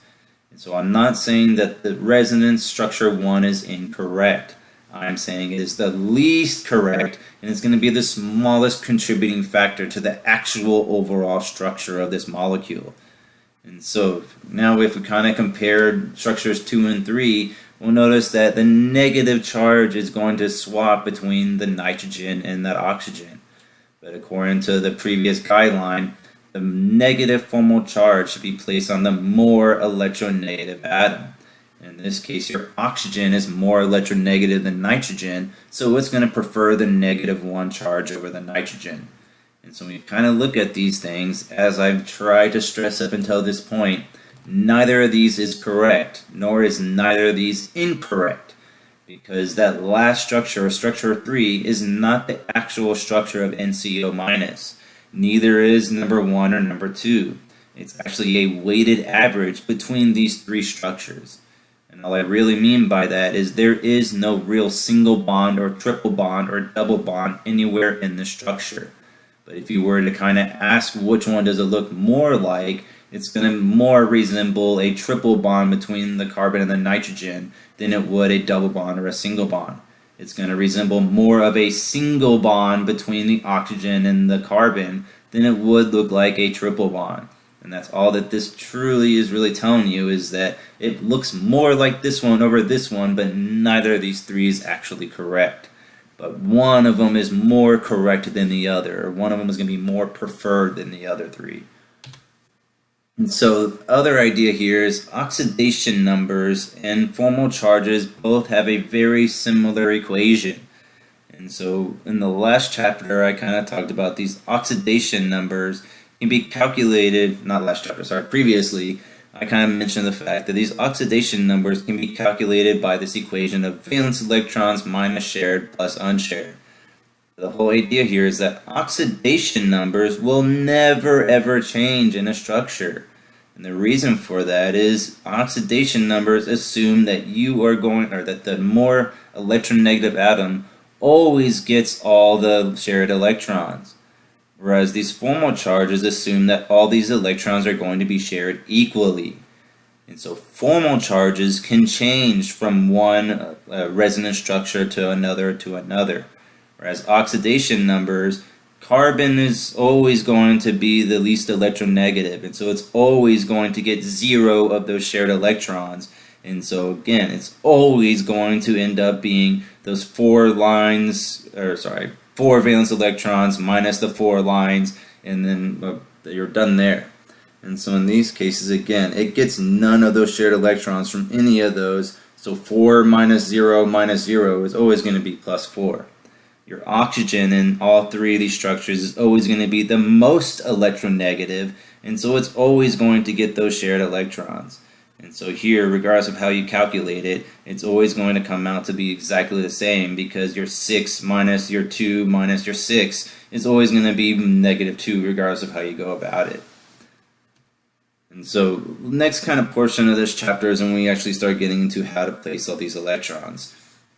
And so I'm not saying that the resonance structure 1 is incorrect. I'm saying it is the least correct, and it's going to be the smallest contributing factor to the actual overall structure of this molecule. And so now if we kind of compare structures 2 and 3, we'll notice that the negative charge is going to swap between the nitrogen and that oxygen. But according to the previous guideline, the negative formal charge should be placed on the more electronegative atom. In this case, your oxygen is more electronegative than nitrogen, so it's going to prefer the -1 charge over the nitrogen. And so when you kind of look at these things, as I've tried to stress up until this point, neither of these is correct, nor is neither of these incorrect. Because that last structure, structure 3, is not the actual structure of NCO-. Neither is number 1 or number 2. It's actually a weighted average between these 3 structures. And all I really mean by that is there is no real single bond or triple bond or double bond anywhere in the structure. But if you were to kind of ask which one does it look more like, it's going to more resemble a triple bond between the carbon and the nitrogen than it would a double bond or a single bond. It's going to resemble more of a single bond between the oxygen and the carbon than it would look like a triple bond. And that's all that this truly is really telling you, is that it looks more like this one over this one, but neither of these three is actually correct. But one of them is more correct than the other, or one of them is going to be more preferred than the other three. And so the other idea here is oxidation numbers and formal charges both have a very similar equation. And so in the last chapter I kind of talked about these oxidation numbers can be calculated, not last chapter, sorry, previously I kind of mentioned the fact that these oxidation numbers can be calculated by this equation of valence electrons minus shared plus unshared. The whole idea here is that oxidation numbers will never ever change in a structure. And the reason for that is oxidation numbers assume that you are going, or that the more electronegative atom always gets all the shared electrons. Whereas these formal charges assume that all these electrons are going to be shared equally. And so formal charges can change from one resonance structure to another. Whereas oxidation numbers, carbon is always going to be the least electronegative, and so it's always going to get 0 of those shared electrons. And so again, it's always going to end up being those 4 valence electrons minus the 4 lines, and then you're done there. And so in these cases, again, it gets none of those shared electrons from any of those, so 4 minus 0 is always going to be plus 4. Your oxygen in all three of these structures is always going to be the most electronegative, and so it's always going to get those shared electrons. And so here, regardless of how you calculate it, it's always going to come out to be exactly the same, because your 6 minus your 2 minus your 6 is always going to be -2 regardless of how you go about it. And so the next kind of portion of this chapter is when we actually start getting into how to place all these electrons.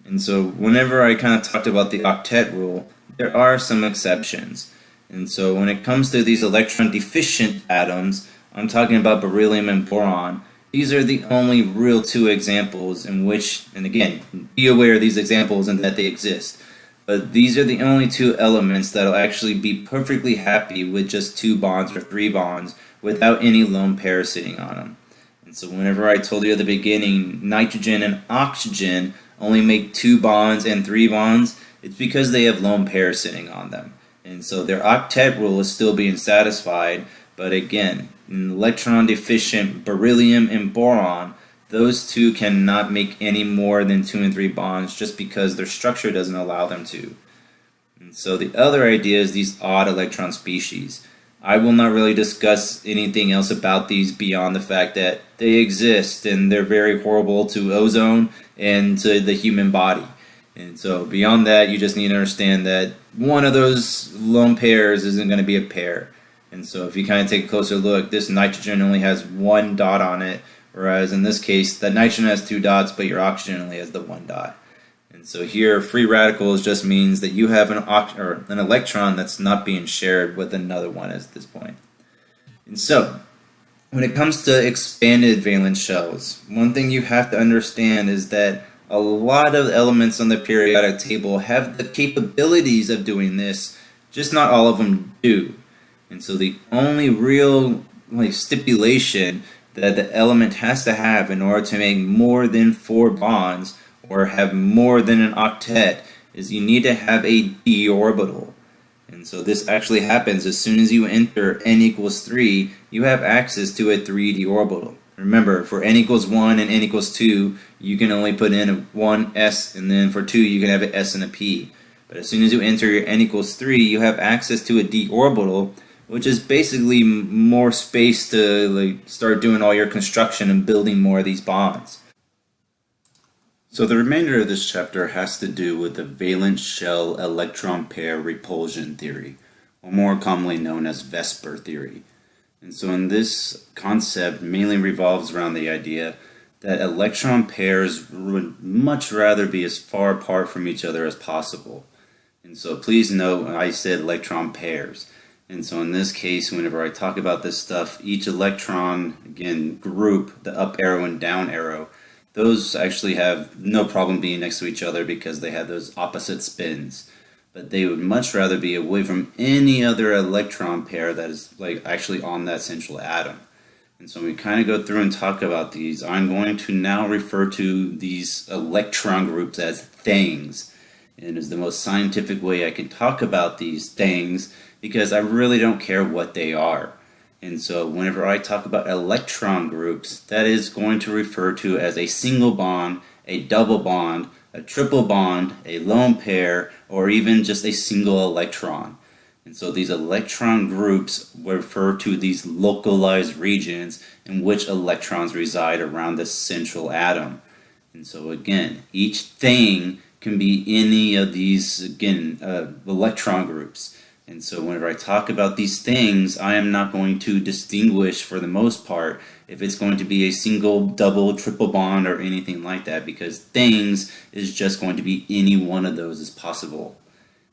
And so whenever I kind of talked about the octet rule, there are some exceptions. And so when it comes to these electron deficient atoms, I'm talking about beryllium and boron. These are the only real 2 examples in which, and again, be aware of these examples and that they exist, but these are the only 2 elements that will actually be perfectly happy with just 2 bonds or 3 bonds without any lone pair sitting on them. And so whenever I told you at the beginning, nitrogen and oxygen only make 2 bonds and 3 bonds, it's because they have lone pairs sitting on them. And so their octet rule is still being satisfied, but again, in electron deficient beryllium and boron, those 2 cannot make any more than 2 and 3 bonds just because their structure doesn't allow them to. And so the other idea is these odd electron species. I will not really discuss anything else about these beyond the fact that they exist and they're very horrible to ozone and to the human body. And so beyond that, you just need to understand that one of those lone pairs isn't going to be a pair. And so if you kind of take a closer look, this nitrogen only has 1 dot on it, whereas in this case, the nitrogen has 2 dots, but your oxygen only has the 1 dot. And so here, free radicals just means that you have an electron that's not being shared with another one at this point. And so, when it comes to expanded valence shells, one thing you have to understand is that a lot of elements on the periodic table have the capabilities of doing this, just not all of them do. And so the only real stipulation that the element has to have in order to make more than 4 bonds or have more than an octet is you need to have a d orbital. And so this actually happens as soon as you enter n equals 3, you have access to a 3d orbital. Remember, for n equals 1 and n equals 2, you can only put in a 1s, and then for 2 you can have an s and a p. But as soon as you enter your n equals 3, you have access to a d orbital, which is basically more space to start doing all your construction and building more of these bonds. So the remainder of this chapter has to do with the valence shell electron pair repulsion theory, or more commonly known as VSEPR theory. And so in this concept mainly revolves around the idea that electron pairs would much rather be as far apart from each other as possible. And so please note I said electron pairs. And so in this case, whenever I talk about this stuff, each electron, again, group, the up arrow and down arrow, those actually have no problem being next to each other because they have those opposite spins. But they would much rather be away from any other electron pair that is like actually on that central atom. And so when we kind of go through and talk about these, I'm going to now refer to these electron groups as things. And it's the most scientific way I can talk about these things because I really don't care what they are. And so whenever I talk about electron groups, that is going to refer to as a single bond, a double bond, a triple bond, a lone pair, or even just a single electron. And so these electron groups refer to these localized regions in which electrons reside around the central atom. And so again, each thing can be any of these, again, electron groups. And so whenever I talk about these things, I am not going to distinguish for the most part if it's going to be a single, double, triple bond or anything like that, because things is just going to be any one of those as possible.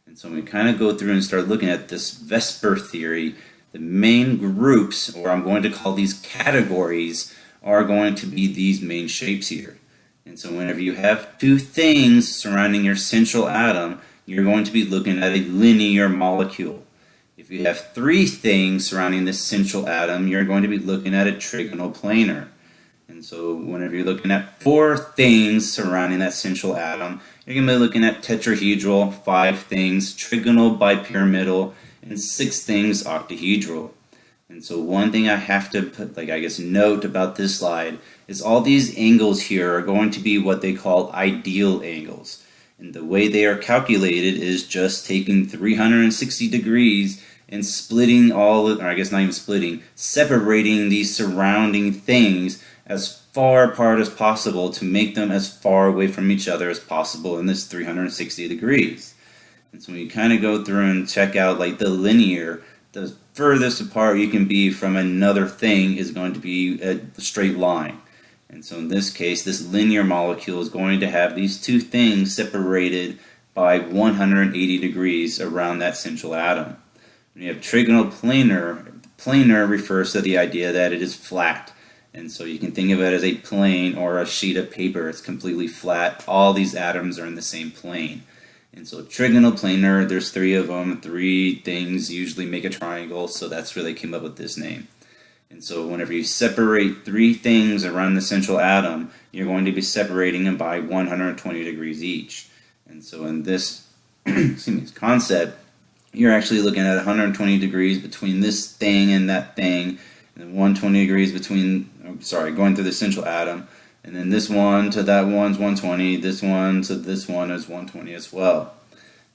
And so when we kind of go through and start looking at this VSEPR theory, the main groups, or I'm going to call these categories, are going to be these main shapes here. And so whenever you have two things surrounding your central atom, you're going to be looking at a linear molecule. If you have three things surrounding this central atom, you're going to be looking at a trigonal planar. And so whenever you're looking at four things surrounding that central atom, you're going to be looking at tetrahedral, five things, trigonal bipyramidal, and six things octahedral. And so one thing I have to put, note about this slide is all these angles here are going to be what they call ideal angles. And the way they are calculated is just taking 360 degrees and splitting separating these surrounding things as far apart as possible to make them as far away from each other as possible in this 360 degrees. And so when you kind of go through and check out like the linear, the furthest apart you can be from another thing is going to be a straight line. And so in this case, this linear molecule is going to have these two things separated by 180 degrees around that central atom. When you have trigonal planar, planar refers to the idea that it is flat. And so you can think of it as a plane or a sheet of paper. It's completely flat. All these atoms are in the same plane. And so trigonal planar, there's three of them. Three things usually make a triangle, so that's where they came up with this name. And so whenever you separate three things around the central atom, you're going to be separating them by 120 degrees each. And so in this concept, you're actually looking at 120 degrees between this thing and that thing, and then 120 degrees going through the central atom, and then this one to that one's 120, this one to this one is 120 as well.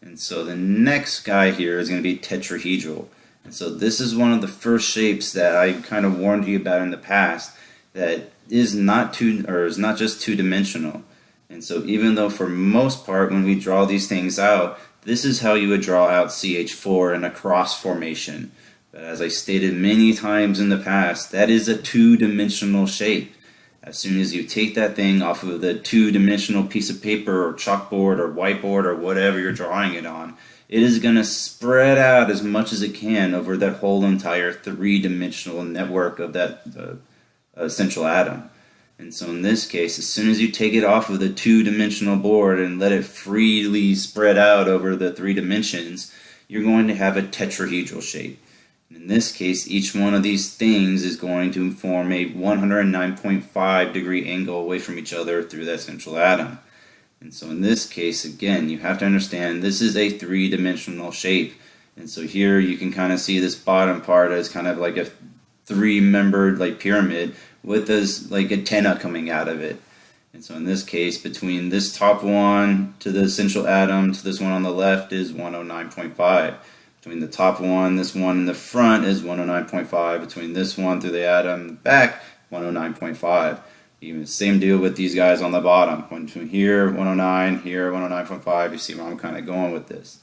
And so the next guy here is going to be tetrahedral. And so this is one of the first shapes that I kind of warned you about in the past that is not just two-dimensional. And so even though for most part when we draw these things out, this is how you would draw out CH4 in a cross formation. But as I stated many times in the past, that is a two-dimensional shape. As soon as you take that thing off of the two-dimensional piece of paper or chalkboard or whiteboard or whatever you're drawing it on, it is going to spread out as much as it can over that whole entire three-dimensional network of that central atom. And so in this case, as soon as you take it off of the two-dimensional board and let it freely spread out over the three dimensions, you're going to have a tetrahedral shape. In this case, each one of these things is going to form a 109.5 degree angle away from each other through that central atom. And so in this case, again, you have to understand this is a three-dimensional shape. And so here you can kind of see this bottom part as kind of like a three-membered pyramid with this antenna coming out of it. And so in this case, between this top one to the central atom to this one on the left is 109.5. Between the top one, this one in the front is 109.5. Between this one through the atom in the back, 109.5. Even same deal with these guys on the bottom. Between here, 109, here, 109.5. You see where I'm kind of going with this.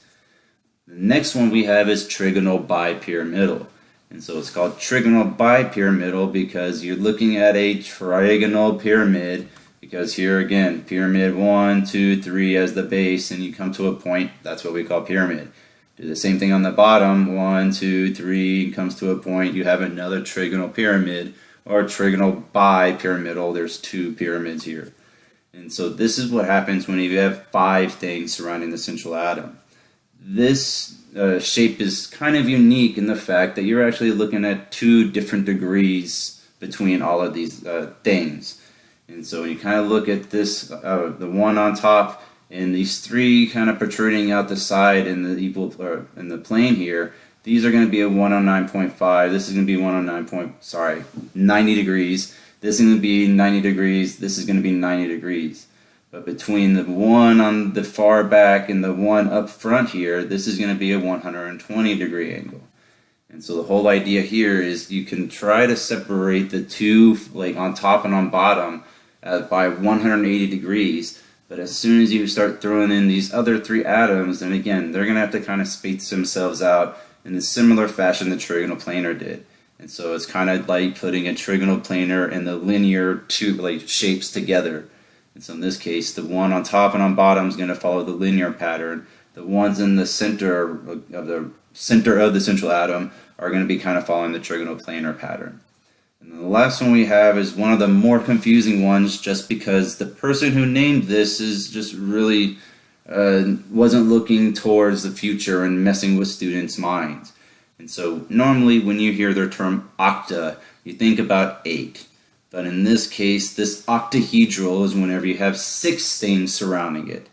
The next one we have is trigonal bipyramidal. And so it's called trigonal bipyramidal because you're looking at a trigonal pyramid. Because here again, pyramid 1, 2, 3 as the base, and you come to a point, that's what we call pyramid. Do the same thing on the bottom, 1, 2, 3, comes to a point, you have another trigonal pyramid, or trigonal bipyramidal, there's two pyramids here. And so this is what happens when you have 5 things surrounding the central atom. This shape is kind of unique in the fact that you're actually looking at 2 different degrees between all of these things. And so when you kind of look at this, the one on top and these 3 kind of protruding out the side in the plane here, these are going to be a 109.5. This is going to be 90 degrees. This is going to be 90 degrees. This is going to be 90 degrees. But between the one on the far back and the one up front here, this is going to be a 120 degree angle. And so the whole idea here is you can try to separate the 2, like on top and on bottom, by 180 degrees. But as soon as you start throwing in these other 3 atoms, then again, they're going to have to kind of space themselves out in a similar fashion the trigonal planar did. And so it's kind of like putting a trigonal planar and the linear shapes together. And so in this case, the one on top and on bottom is going to follow the linear pattern. The ones in the center of the central atom are going to be kind of following the trigonal planar pattern. And then the last one we have is one of the more confusing ones, just because the person who named this is just really wasn't looking towards the future and messing with students' minds. And so normally when you hear the term octa, you think about 8. But in this case, this octahedral is whenever you have 6 things surrounding it.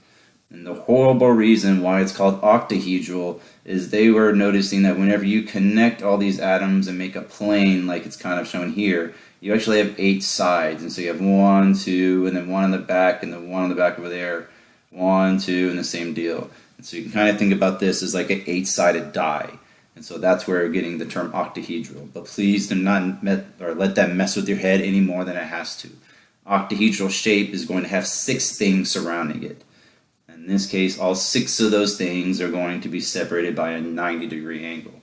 And the horrible reason why it's called octahedral is they were noticing that whenever you connect all these atoms and make a plane like it's kind of shown here, you actually have 8 sides. And so you have 1, 2, and then 1 in the back, and then 1 in the back over there, 1, 2, and the same deal. And so you can kind of think about this as like an 8-sided die. And so that's where we're getting the term octahedral. But please do not let that mess with your head any more than it has to. Octahedral shape is going to have 6 things surrounding it. In this case, all 6 of those things are going to be separated by a 90-degree angle.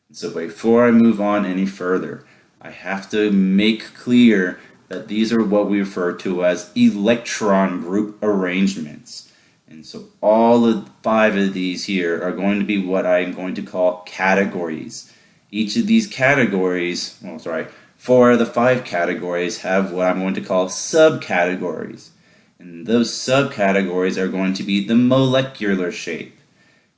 And so before I move on any further, I have to make clear that these are what we refer to as electron group arrangements. And so all of 5 of these here are going to be what I'm going to call categories. Each of these categories, 4 of the 5 categories have what I'm going to call subcategories. And those subcategories are going to be the molecular shape.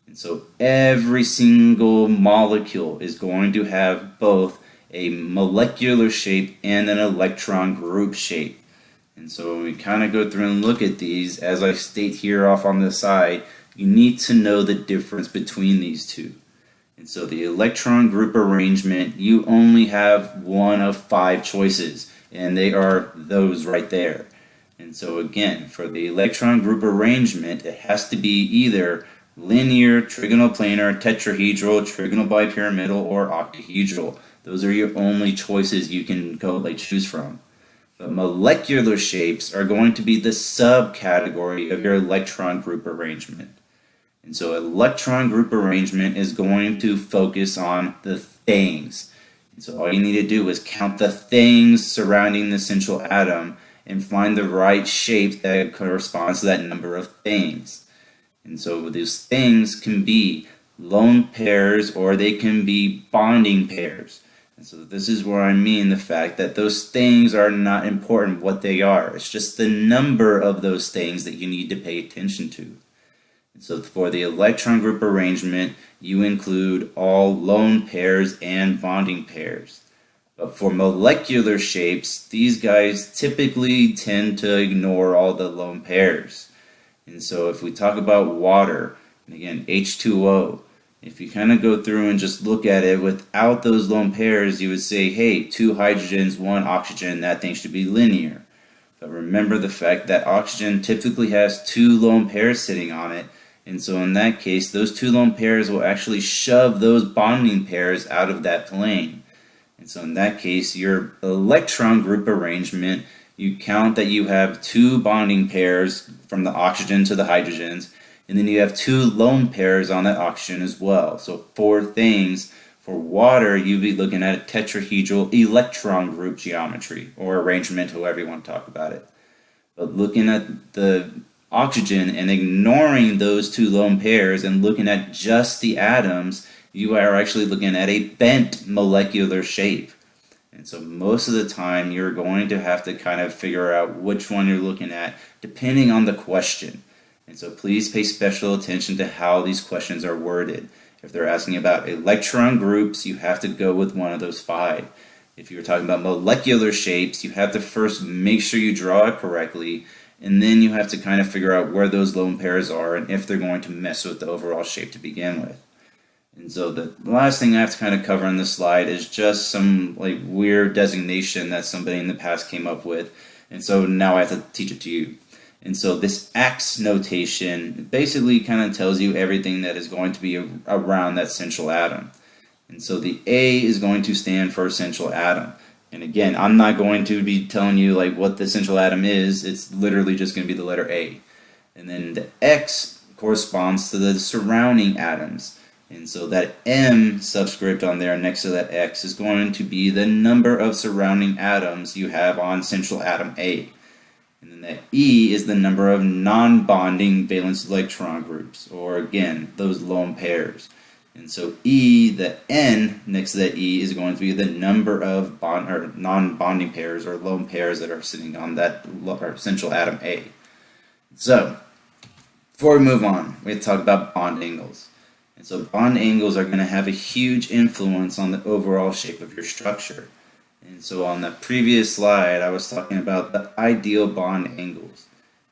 And so every single molecule is going to have both a molecular shape and an electron group shape. And so when we kind of go through and look at these, as I state here off on the side, you need to know the difference between these 2. And so the electron group arrangement, you only have 1 of 5 choices, and they are those right there. And so again, for the electron group arrangement, it has to be either linear, trigonal planar, tetrahedral, trigonal bipyramidal, or octahedral. Those are your only choices you can choose from. But molecular shapes are going to be the subcategory of your electron group arrangement. And so electron group arrangement is going to focus on the things. And so all you need to do is count the things surrounding the central atom and find the right shape that corresponds to that number of things. And so these things can be lone pairs or they can be bonding pairs. And so this is where I mean the fact that those things are not important what they are. It's just the number of those things that you need to pay attention to. And so for the electron group arrangement, you include all lone pairs and bonding pairs. But for molecular shapes, these guys typically tend to ignore all the lone pairs. And so if we talk about water, and again, H2O, if you kind of go through and just look at it without those lone pairs, you would say, hey, 2 hydrogens, 1 oxygen, that thing should be linear. But remember the fact that oxygen typically has 2 lone pairs sitting on it, and so in that case, those 2 lone pairs will actually shove those bonding pairs out of that plane. And so in that case, your electron group arrangement, you count that you have 2 bonding pairs from the oxygen to the hydrogens, and then you have 2 lone pairs on that oxygen as well. So 4 things. For water, you'd be looking at a tetrahedral electron group geometry, or arrangement, however you want to talk about it. But looking at the oxygen and ignoring those 2 lone pairs and looking at just the atoms, you are actually looking at a bent molecular shape. And so most of the time you're going to have to kind of figure out which one you're looking at depending on the question. And so please pay special attention to how these questions are worded. If they're asking about electron groups, you have to go with one of those 5. If you're talking about molecular shapes, you have to first make sure you draw it correctly, and then you have to kind of figure out where those lone pairs are and if they're going to mess with the overall shape to begin with. And so the last thing I have to kind of cover on this slide is just some like weird designation that somebody in the past came up with, and so now I have to teach it to you. And so this X notation basically kind of tells you everything that is going to be around that central atom. And so the A is going to stand for central atom. And again, I'm not going to be telling you like what the central atom is. It's literally just going to be the letter A. And then the X corresponds to the surrounding atoms. And so that M subscript on there next to that X is going to be the number of surrounding atoms you have on central atom A. And then that E is the number of non-bonding valence electron groups, or again, those lone pairs. And so E, the N next to that E is going to be the number of non-bonding pairs or lone pairs that are sitting on that central atom A. So, before we move on, we have to talk about bond angles. And so bond angles are going to have a huge influence on the overall shape of your structure. And so on the previous slide, I was talking about the ideal bond angles.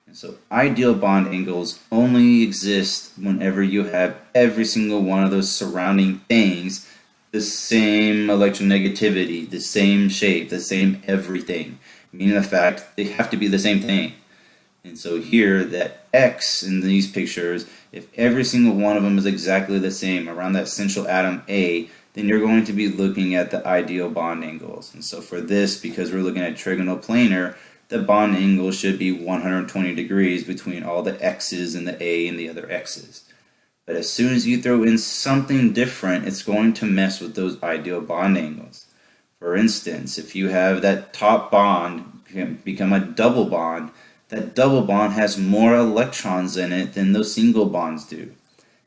And so ideal bond angles only exist whenever you have every single one of those surrounding things the same electronegativity, the same shape, the same everything. Meaning the fact they have to be the same thing. And so here, that X in these pictures, if every single one of them is exactly the same around that central atom A, then you're going to be looking at the ideal bond angles. And so for this, because we're looking at trigonal planar, the bond angle should be 120 degrees between all the X's and the A and the other X's. But as soon as you throw in something different, it's going to mess with those ideal bond angles. For instance, if you have that top bond become a double bond, that double bond has more electrons in it than those single bonds do.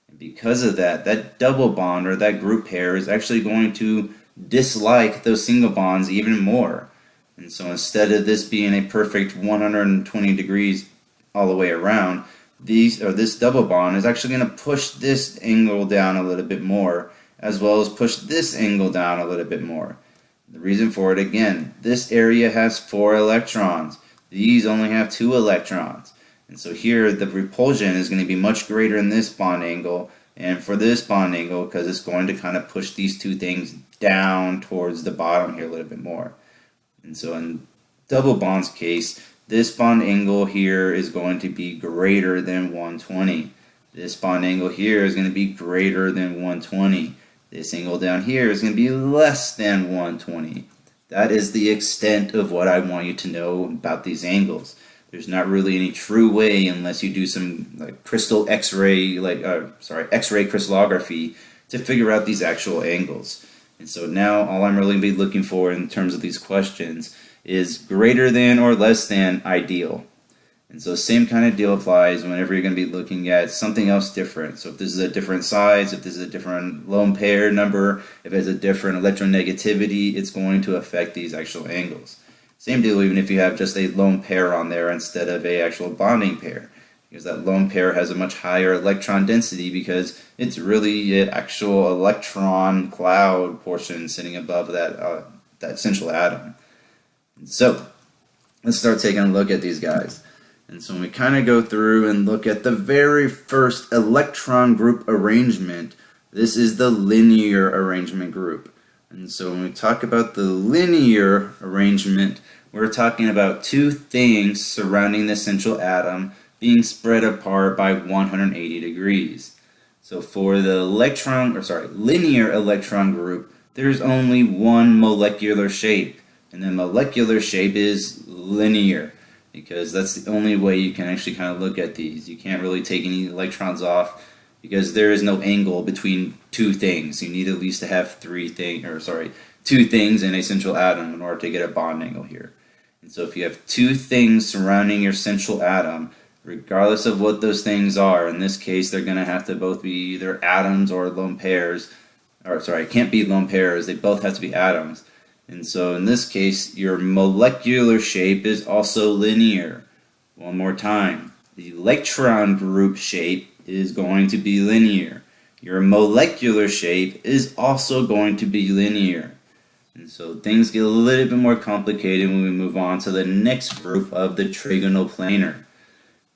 And because of that, that double bond or that group pair is actually going to dislike those single bonds even more. And so instead of this being a perfect 120 degrees all the way around, this double bond is actually going to push this angle down a little bit more, as well as push this angle down a little bit more. The reason for it, again, this area has 4 electrons. These only have 2 electrons. And so here the repulsion is going to be much greater in this bond angle, and for this bond angle, because it's going to kind of push these 2 things down towards the bottom here a little bit more. And so in double bonds case, this bond angle here is going to be greater than 120. This bond angle here is going to be greater than 120. This angle down here is going to be less than 120. That is the extent of what I want you to know about these angles. There's not really any true way unless you do some like crystal X-ray, X-ray crystallography to figure out these actual angles. And so now all I'm really going to be looking for in terms of these questions is greater than or less than ideal. And so same kind of deal applies whenever you're going to be looking at something else different. So if this is a different size, if this is a different lone pair number, if it's a different electronegativity, it's going to affect these actual angles. Same deal even if you have just a lone pair on there instead of a actual bonding pair, because that lone pair has a much higher electron density because it's really an actual electron cloud portion sitting above that central atom. So let's start taking a look at these guys. And so when we kind of go through and look at the very first electron group arrangement, this is the linear arrangement group. And so when we talk about the linear arrangement, we're talking about 2 things surrounding the central atom being spread apart by 180 degrees. So for the linear electron group, there's only one molecular shape, and the molecular shape is linear, because that's the only way you can actually kind of look at these. You can't really take any electrons off because there is no angle between 2 things. You need at least to have 2 things in a central atom in order to get a bond angle here. And so if you have 2 things surrounding your central atom, regardless of what those things are, in this case they're going to have to both be either atoms or lone pairs, it can't be lone pairs, they both have to be atoms. And so in this case, your molecular shape is also linear. One more time. The electron group shape is going to be linear. Your molecular shape is also going to be linear. And so things get a little bit more complicated when we move on to the next group of the trigonal planar.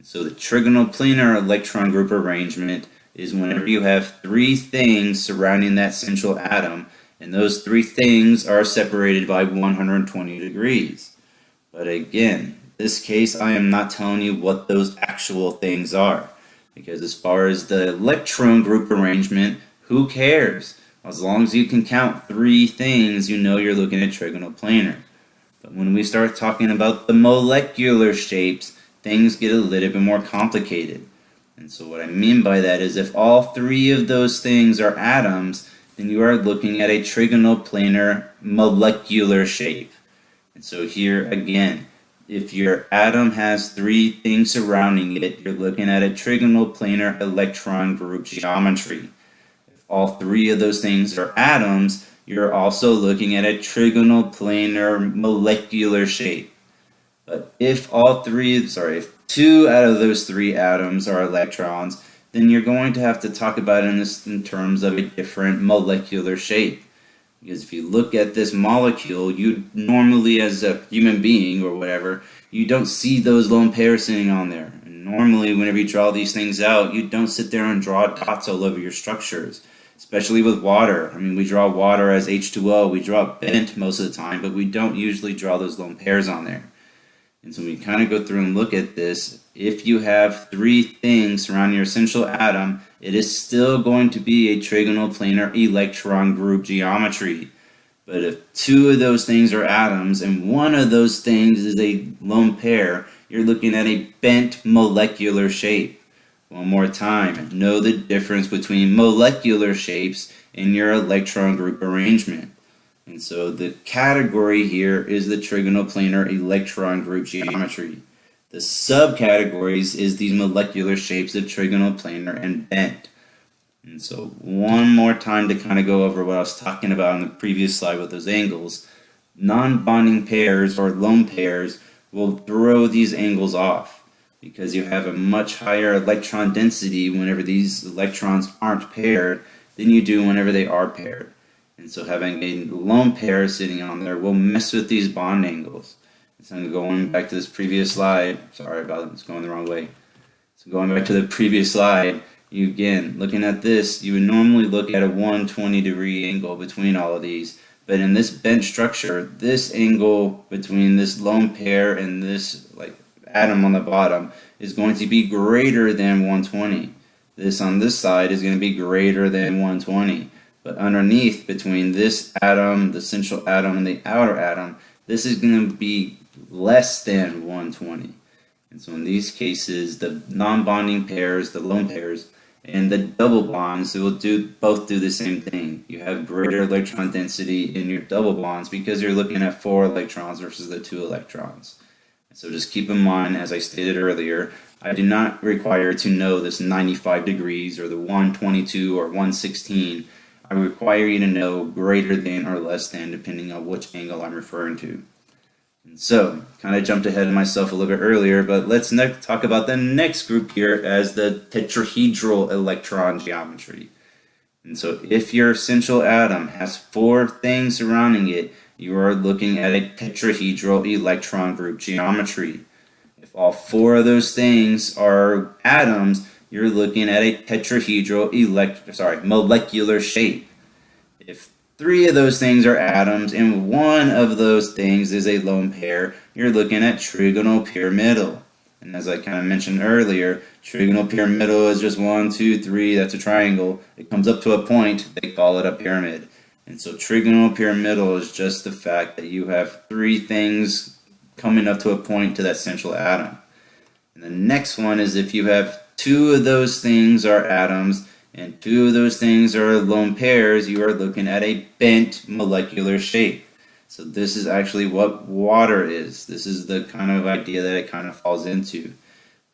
So the trigonal planar electron group arrangement is whenever you have three things surrounding that central atom, and those three things are separated by 120 degrees. But again, in this case, I am not telling you what those actual things are, because as far as the electron group arrangement, who cares? As long as you can count three things, you know you're looking at trigonal planar. But when we start talking about the molecular shapes, things get a little bit more complicated. And so what I mean by that is if all three of those things are atoms, then you are looking at a trigonal planar molecular shape. And so here again, if your atom has three things surrounding it, you're looking at a trigonal planar electron group geometry. If all three of those things are atoms, you're also looking at a trigonal planar molecular shape. But if if two out of those three atoms are electrons, then you're going to have to talk about it in terms of a different molecular shape. Because if you look at this molecule, you normally, as a human being or whatever, you don't see those lone pairs sitting on there. And normally, whenever you draw these things out, you don't sit there and draw dots all over your structures, especially with water. I mean, we draw water as H2O, we draw it bent most of the time, but we don't usually draw those lone pairs on there. And so when we kind of go through and look at this, if you have three things surrounding your essential atom, it is still going to be a trigonal planar electron group geometry. But if two of those things are atoms and one of those things is a lone pair, you're looking at a bent molecular shape. One more time, know the difference between molecular shapes in your electron group arrangement. And so the category here is the trigonal planar electron group geometry. The subcategories is these molecular shapes of trigonal planar and bent. And so one more time to kind of go over what I was talking about on the previous slide with those angles. Non-bonding pairs or lone pairs will throw these angles off because you have a much higher electron density whenever these electrons aren't paired than you do whenever they are paired. And so having a lone pair sitting on there will mess with these bond angles. So I'm going back to this previous slide. Sorry about it, it's going the wrong way. So going back to the previous slide, you again, looking at this, you would normally look at a 120 degree angle between all of these. But in this bent structure, this angle between this lone pair and this atom on the bottom is going to be greater than 120. This on this side is going to be greater than 120. But underneath, between this atom, the central atom, and the outer atom, this is going to be less than 120. And so in these cases, the non-bonding pairs, the lone pairs, and the double bonds will both do the same thing. You have greater electron density in your double bonds because you're looking at 4 electrons versus the 2 electrons. So just keep in mind, as I stated earlier, I do not require to know this 95 degrees or the 122 or 116. I require you to know greater than or less than, depending on which angle I'm referring to. And so, kind of jumped ahead of myself a little bit earlier, but let's talk about the next group here as the tetrahedral electron geometry. And so if your essential atom has 4 things surrounding it, you are looking at a tetrahedral electron group geometry. If all 4 of those things are atoms, you're looking at a tetrahedral molecular shape. If 3 of those things are atoms and 1 of those things is a lone pair, you're looking at trigonal pyramidal. And as I kind of mentioned earlier, trigonal pyramidal is just 1, 2, 3, that's a triangle. It comes up to a point, they call it a pyramid. And so trigonal pyramidal is just the fact that you have 3 things coming up to a point to that central atom. And the next one is if you have 2 of those things are atoms and 2 of those things are lone pairs, you are looking at a bent molecular shape. So this is actually what water is. This is the kind of idea that it kind of falls into.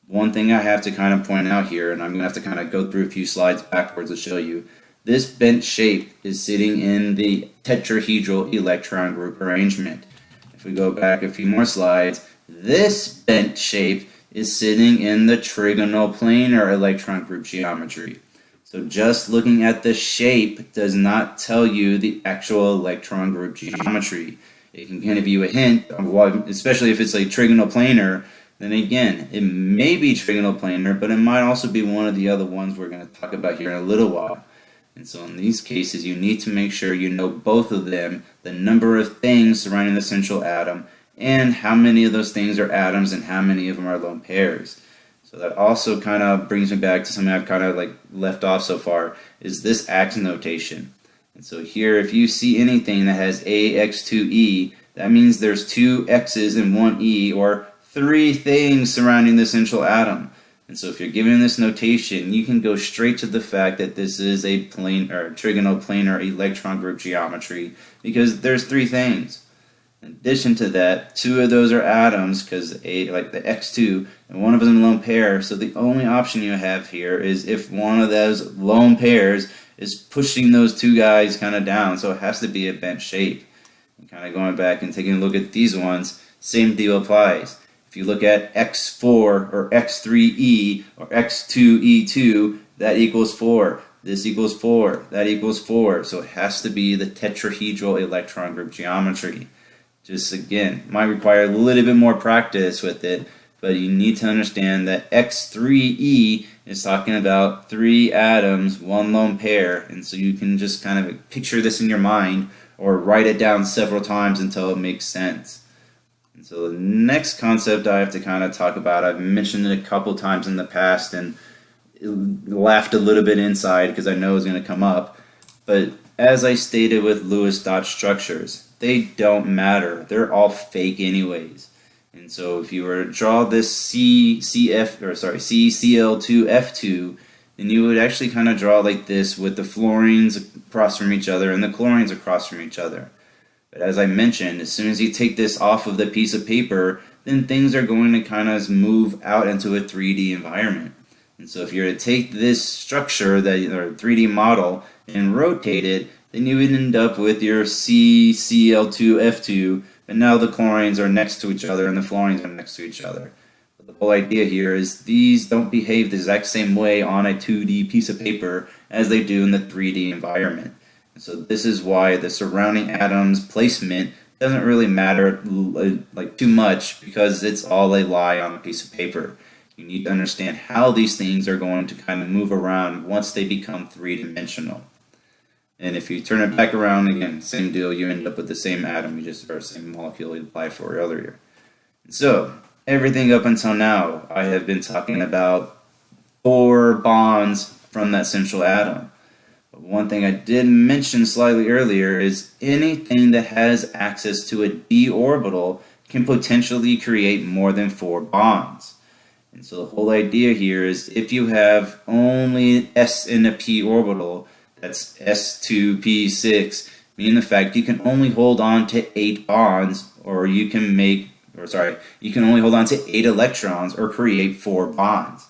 One thing I have to kind of point out here, and I'm going to have to kind of go through a few slides backwards to show you, This bent shape is sitting in the tetrahedral electron group arrangement. If we go back a few more slides, this bent shape is sitting in the trigonal planar electron group geometry. So just looking at the shape does not tell you the actual electron group geometry. It can give you a hint of what, especially if it's like trigonal planar, then again, it may be trigonal planar, but it might also be one of the other ones we're going to talk about here in a little while. And so in these cases, you need to make sure you know both of them, the number of things surrounding the central atom, and how many of those things are atoms and how many of them are lone pairs. So that also kind of brings me back to something I've kind of like left off so far, is this X notation. And so here, if you see anything that has AX2E, that means there's two X's and one E, or three things surrounding the central atom. And so if you're given this notation, you can go straight to the fact that this is a trigonal planar electron group geometry, because there's three things. In addition to that, two of those are atoms, because like the X2, and one of them is a lone pair. So the only option you have here is if one of those lone pairs is pushing those two guys kind of down. So it has to be a bent shape. And kind of going back and taking a look at these ones, same deal applies. If you look at X4 or X3E or X2E2, that equals 4. This equals 4. That equals 4. So it has to be the tetrahedral electron group geometry. Just again, might require a little bit more practice with it, but you need to understand that X3E is talking about 3 atoms, 1 lone pair, and so you can just kind of picture this in your mind or write it down several times until it makes sense. So the next concept I have to kind of talk about, I've mentioned it a couple times in the past and laughed a little bit inside because I know it was going to come up. But as I stated with Lewis dot structures, they don't matter. They're all fake anyways. And so if you were to draw this CCl2F2, then you would actually kind of draw like this with the fluorines across from each other and the chlorines across from each other. But as I mentioned, as soon as you take this off of the piece of paper, then things are going to kind of move out into a 3D environment. And so if you were to take this structure, or 3D model, and rotate it, then you would end up with your CCl2F2, but now the chlorines are next to each other and the fluorines are next to each other. But the whole idea here is these don't behave the exact same way on a 2D piece of paper as they do in the 3D environment. So this is why the surrounding atoms placement doesn't really matter like too much, because it's all a lie on a piece of paper. You need to understand how these things are going to kind of move around once they become three-dimensional. And if you turn it back around again, same deal, you end up with the same atom, or same molecule you applied for earlier. So everything up until now, I have been talking about 4 bonds from that central atom. One thing I did mention slightly earlier is anything that has access to a d orbital can potentially create more than 4 bonds. And so the whole idea here is if you have only s in a p orbital, that's s2p6, meaning the fact you can only hold on to 8 bonds, or you can only hold on to 8 electrons or create 4 bonds.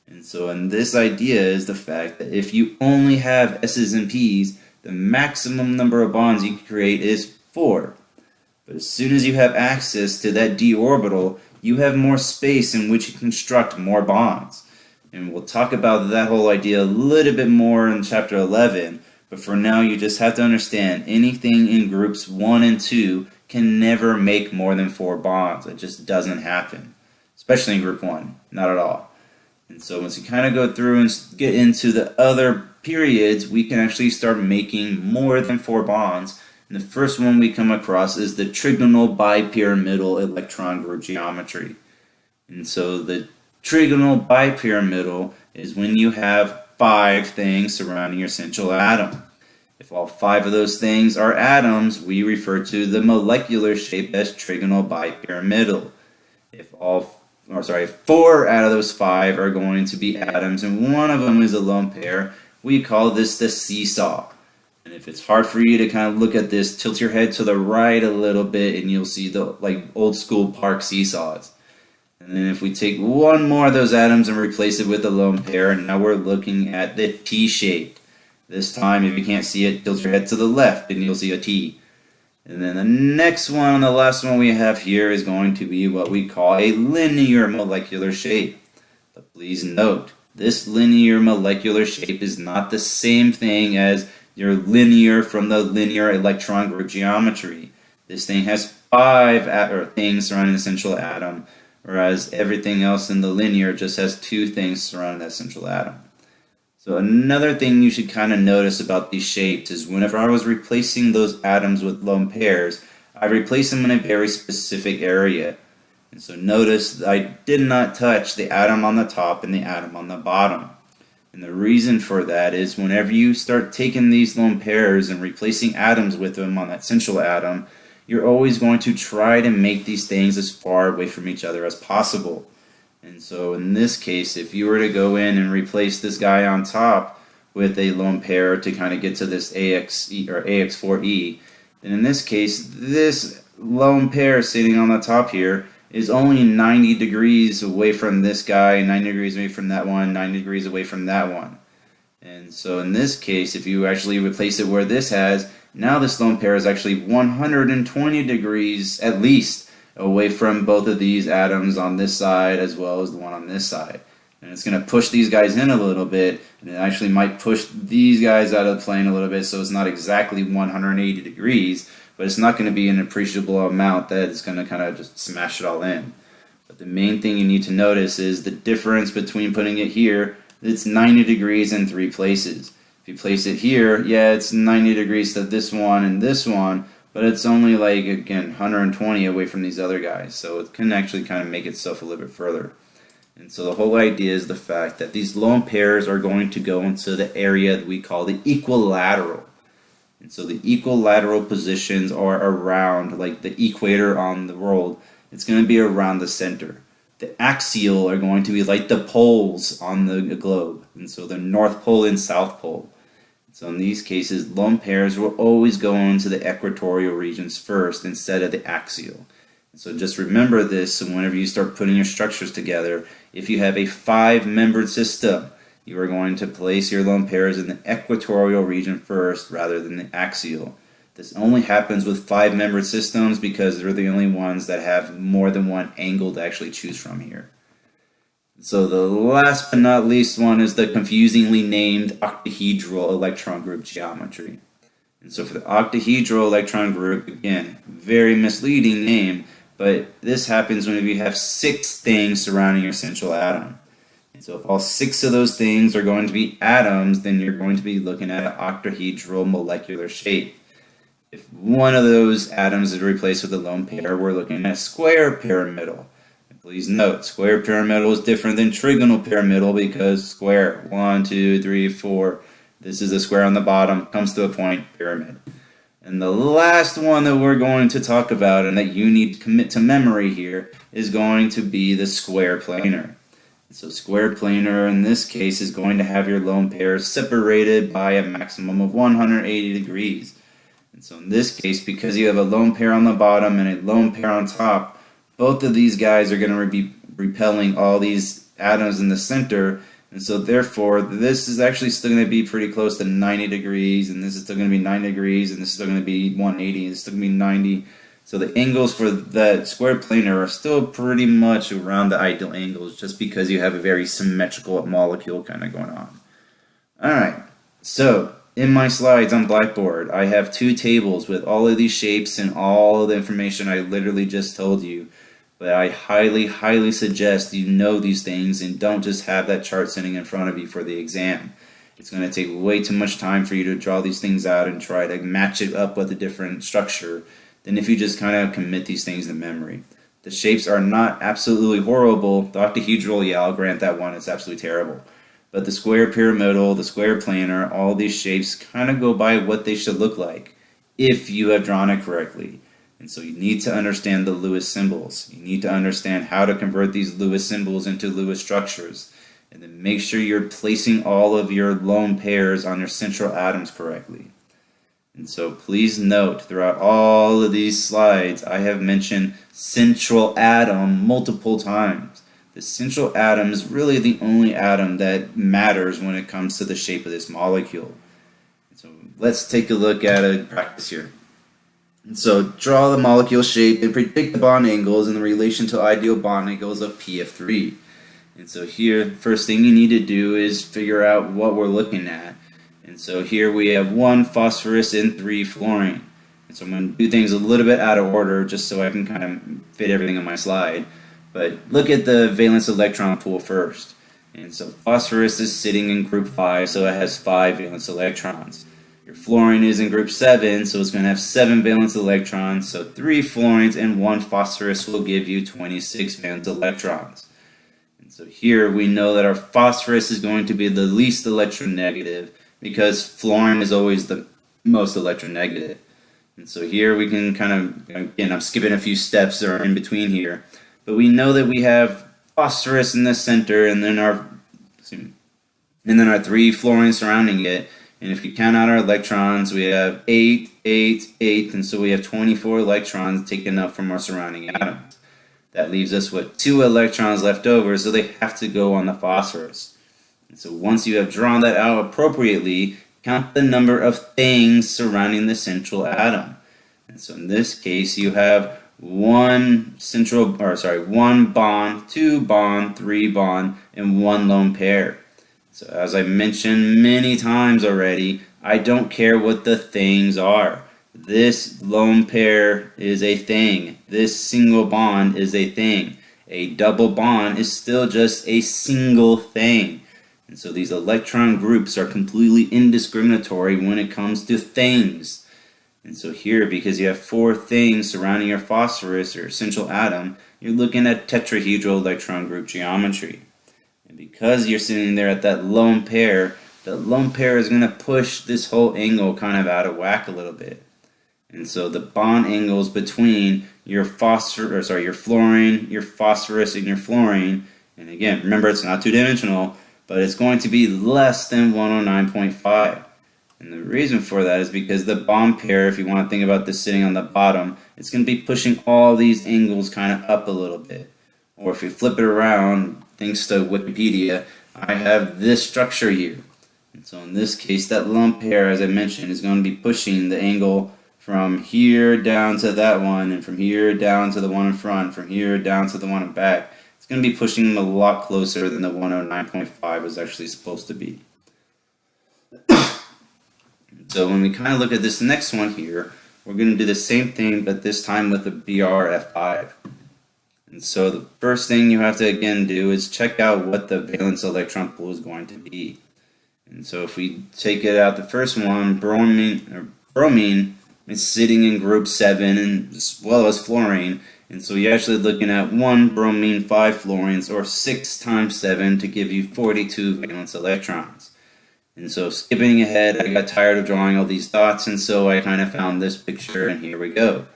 And so in this idea is the fact that if you only have S's and P's, the maximum number of bonds you can create is 4. But as soon as you have access to that d orbital, you have more space in which you construct more bonds. And we'll talk about that whole idea a little bit more in chapter 11, but for now you just have to understand anything in groups 1 and 2 can never make more than 4 bonds. It just doesn't happen, especially in group 1, not at all. And so once you kind of go through and get into the other periods, we can actually start making more than 4 bonds. And the first one we come across is the trigonal bipyramidal electron group geometry. And so the trigonal bipyramidal is when you have 5 things surrounding your central atom. If all 5 of those things are atoms, we refer to the molecular shape as trigonal bipyramidal. If 4 out of those 5 are going to be atoms and one of them is a lone pair, we call this the seesaw. And if it's hard for you to kind of look at this, tilt your head to the right a little bit and you'll see the old school park seesaws. And then if we take one more of those atoms and replace it with a lone pair, and now we're looking at the T-shaped. This time, if you can't see it, tilt your head to the left and you'll see a T. And then the next one, the last one we have here, is going to be what we call a linear molecular shape. But please note, this linear molecular shape is not the same thing as your linear from the linear electron group geometry. This thing has 5 things surrounding the central atom, whereas everything else in the linear just has 2 things surrounding that central atom. So another thing you should kind of notice about these shapes is whenever I was replacing those atoms with lone pairs, I replaced them in a very specific area. And so notice I did not touch the atom on the top and the atom on the bottom. And the reason for that is whenever you start taking these lone pairs and replacing atoms with them on that central atom, you're always going to try to make these things as far away from each other as possible. And so in this case, if you were to go in and replace this guy on top with a lone pair to kind of get to this AXE or AX4E, then in this case, this lone pair sitting on the top here is only 90 degrees away from this guy, 90 degrees away from that one, 90 degrees away from that one. And so in this case, if you actually replace it where this has, now this lone pair is actually 120 degrees at least away from both of these atoms on this side as well as the one on this side. And it's going to push these guys in a little bit, and it actually might push these guys out of the plane a little bit, so it's not exactly 180 degrees, but it's not going to be an appreciable amount that it's going to kind of just smash it all in. But the main thing you need to notice is the difference between putting it here. It's 90 degrees in 3 places. If you place it here, yeah, it's 90 degrees to this one and this one, but it's only like, again, 120 away from these other guys, so it can actually kind of make itself a little bit further. And so the whole idea is the fact that these lone pairs are going to go into the area that we call the equilateral. And so the equilateral positions are around, like the equator on the world, it's going to be around the center. The axial are going to be like the poles on the globe, and so the North Pole and South Pole. So in these cases, lone pairs will always go into the equatorial regions first instead of the axial. So just remember this, so whenever you start putting your structures together, if you have a 5-membered system, you are going to place your lone pairs in the equatorial region first rather than the axial. This only happens with 5-membered systems because they're the only ones that have more than one angle to actually choose from here. So the last but not least one is the confusingly named octahedral electron group geometry. And so for the octahedral electron group, again, very misleading name, but this happens when you have 6 things surrounding your central atom. And so if all 6 of those things are going to be atoms, then you're going to be looking at an octahedral molecular shape. If one of those atoms is replaced with a lone pair, we're looking at a square pyramidal. Please note, square pyramidal is different than trigonal pyramidal because square, 1, 2, 3, 4, this is a square on the bottom, comes to a point, pyramid. And the last one that we're going to talk about and that you need to commit to memory here is going to be the square planar. So square planar in this case is going to have your lone pairs separated by a maximum of 180 degrees. And so in this case, because you have a lone pair on the bottom and a lone pair on top, both of these guys are going to be repelling all these atoms in the center, and so therefore this is actually still going to be pretty close to 90 degrees, and this is still going to be 90 degrees, and this is still going to be 180, and it's still going to be 90. So the angles for that square planar are still pretty much around the ideal angles just because you have a very symmetrical molecule kind of going on. Alright, so in my slides on Blackboard, I have 2 tables with all of these shapes and all of the information I literally just told you. But I highly, highly suggest you know these things and don't just have that chart sitting in front of you for the exam. It's going to take way too much time for you to draw these things out and try to match it up with a different structure than if you just kind of commit these things to memory. The shapes are not absolutely horrible. The octahedral, yeah, I'll grant that one. It's absolutely terrible. But the square pyramidal, the square planar, all these shapes kind of go by what they should look like if you have drawn it correctly. And so you need to understand the Lewis symbols. You need to understand how to convert these Lewis symbols into Lewis structures. And then make sure you're placing all of your lone pairs on your central atoms correctly. And so please note, throughout all of these slides, I have mentioned central atom multiple times. The central atom is really the only atom that matters when it comes to the shape of this molecule. let's take a look at a practice here. And so draw the molecule shape and predict the bond angles in relation to ideal bond angles of PF3. And so here, first thing you need to do is figure out what we're looking at. And so here we have 1 phosphorus and 3 fluorine. And so I'm going to do things a little bit out of order just so I can kind of fit everything on my slide. But look at the valence electron pool first. And so phosphorus is sitting in group 5, so it has 5 valence electrons. Your fluorine is in group 7, so it's going to have 7 valence electrons. So 3 fluorines and 1 phosphorus will give you 26 valence electrons. And so here we know that our phosphorus is going to be the least electronegative because fluorine is always the most electronegative. And so here we can kind of, again, I'm skipping a few steps that are in between here, but we know that we have phosphorus in the center and then our 3 fluorines surrounding it. And if you count out our electrons, we have 8, 8, 8, and so we have 24 electrons taken up from our surrounding atoms. That leaves us with 2 electrons left over, so they have to go on the phosphorus. And so once you have drawn that out appropriately, count the number of things surrounding the central atom. And so in this case, you have 1 bond, 2 bond, 3 bond, and 1 lone pair. So as I mentioned many times already, I don't care what the things are. This lone pair is a thing. This single bond is a thing. A double bond is still just a single thing. And so these electron groups are completely indiscriminatory when it comes to things. And so here, because you have 4 things surrounding your phosphorus or central atom, you're looking at tetrahedral electron group geometry. And because you're sitting there at that lone pair, the lone pair is going to push this whole angle kind of out of whack a little bit. And so the bond angles between your fluorine, your phosphorus, and your fluorine, and again, remember it's not two-dimensional, but it's going to be less than 109.5. And the reason for that is because the bond pair, if you want to think about this sitting on the bottom, it's going to be pushing all these angles kind of up a little bit. Or if you flip it around, thanks to Wikipedia, I have this structure here. And so in this case, that lone pair, as I mentioned, is going to be pushing the angle from here down to that one, and from here down to the one in front, from here down to the one in back. It's going to be pushing them a lot closer than the 109.5 was actually supposed to be. So when we kind of look at this next one here, we're going to do the same thing, but this time with the BRF5. And so the first thing you have to again do is check out what the valence electron pool is going to be. And so if we take it out, the first one, bromine is sitting in group 7 and as well as fluorine. And so you're actually looking at 1 bromine, 5 fluorines, or 6 times 7 to give you 42 valence electrons. And so skipping ahead, I got tired of drawing all these dots, and so I kind of found this picture, and here we go.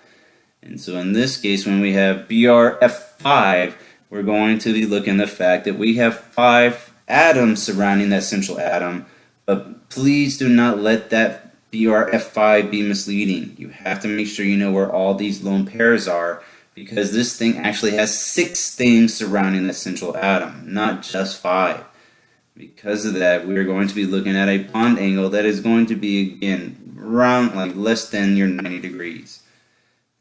And so in this case, when we have BRF5, we're going to be looking at the fact that we have 5 atoms surrounding that central atom, but please do not let that BRF5 be misleading. You have to make sure you know where all these lone pairs are, because this thing actually has 6 things surrounding that central atom, not just 5. Because of that, we are going to be looking at a bond angle that is going to be, again, around like less than your 90 degrees.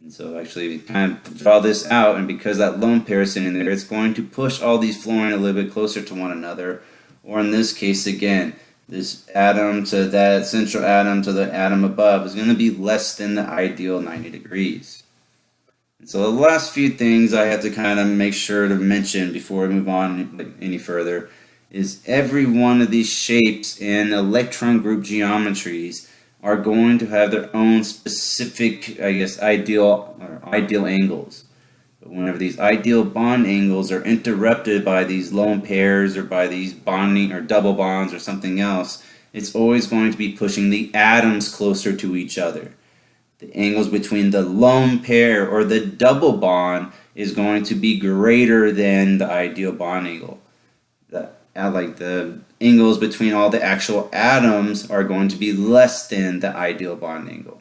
And so actually kind of draw this out, and because that lone pair is sitting there, it's going to push all these fluorine a little bit closer to one another. Or in this case, again, this atom to that central atom to the atom above is going to be less than the ideal 90 degrees. And so the last few things I have to kind of make sure to mention before we move on any further is every one of these shapes and electron group geometries are going to have their own specific, ideal angles. But whenever these ideal bond angles are interrupted by these lone pairs or by these bonding or double bonds or something else, it's always going to be pushing the atoms closer to each other. The angles between the lone pair or the double bond is going to be greater than the ideal bond angle. The angles between all the actual atoms are going to be less than the ideal bond angle.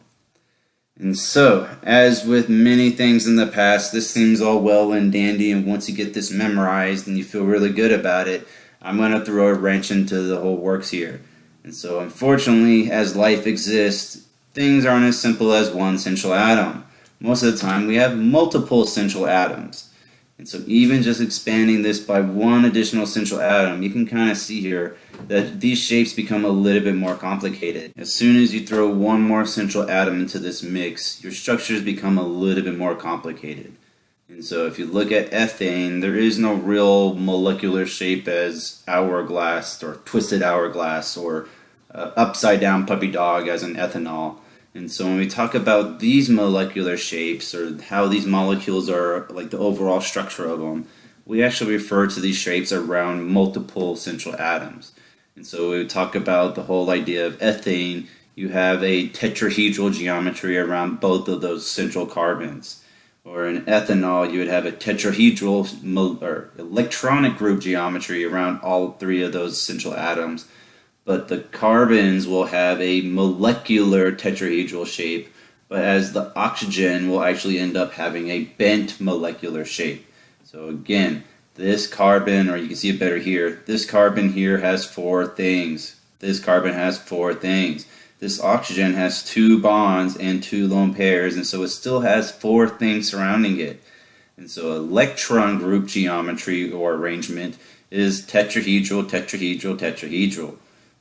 And so, as with many things in the past, this seems all well and dandy, and once you get this memorized and you feel really good about it, I'm going to throw a wrench into the whole works here. And so unfortunately, as life exists, things aren't as simple as one central atom. Most of the time we have multiple central atoms. And so even just expanding this by one additional central atom, you can kind of see here that these shapes become a little bit more complicated. As soon as you throw one more central atom into this mix, your structures become a little bit more complicated. And so if you look at ethane, there is no real molecular shape as hourglass or twisted hourglass or upside down puppy dog as in ethanol. And so when we talk about these molecular shapes or how these molecules are, like the overall structure of them, we actually refer to these shapes around multiple central atoms. And so we talk about the whole idea of ethane, you have a tetrahedral geometry around both of those central carbons. Or in ethanol, you would have a tetrahedral or electronic group geometry around all three of those central atoms. But the carbons will have a molecular tetrahedral shape, but as the oxygen will actually end up having a bent molecular shape. So again, this carbon, or you can see it better here, this carbon here has 4 things. This carbon has 4 things. This oxygen has 2 bonds and 2 lone pairs, and so it still has 4 things surrounding it. And so electron group geometry or arrangement is tetrahedral, tetrahedral, tetrahedral.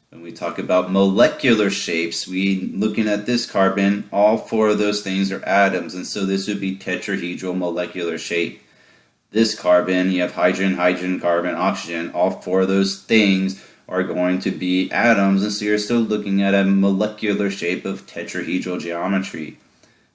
When we talk about molecular shapes, we looking at this carbon, all 4 of those things are atoms, and so this would be tetrahedral molecular shape. This carbon, you have hydrogen, hydrogen, carbon, oxygen, all 4 of those things are going to be atoms, and so you're still looking at a molecular shape of tetrahedral geometry.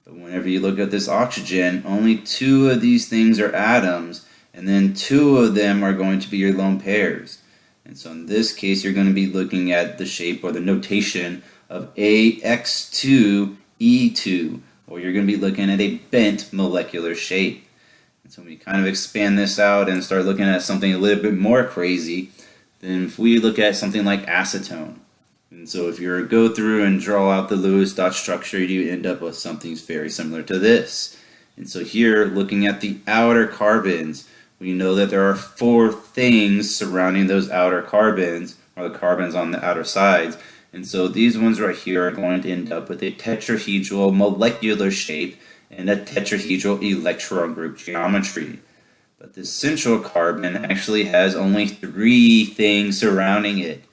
But whenever you look at this oxygen, only 2 of these things are atoms, and then 2 of them are going to be your lone pairs. And so in this case, you're going to be looking at the shape or the notation of AX2E2, or you're going to be looking at a bent molecular shape. And so when we kind of expand this out and start looking at something a little bit more crazy, then if we look at something like acetone, and so if you go through and draw out the Lewis dot structure, you end up with something very similar to this. And so here, looking at the outer carbons, we know that there are 4 things surrounding those outer carbons, or the carbons on the outer sides. And so these ones right here are going to end up with a tetrahedral molecular shape and a tetrahedral electron group geometry. But this central carbon actually has only 3 things surrounding it.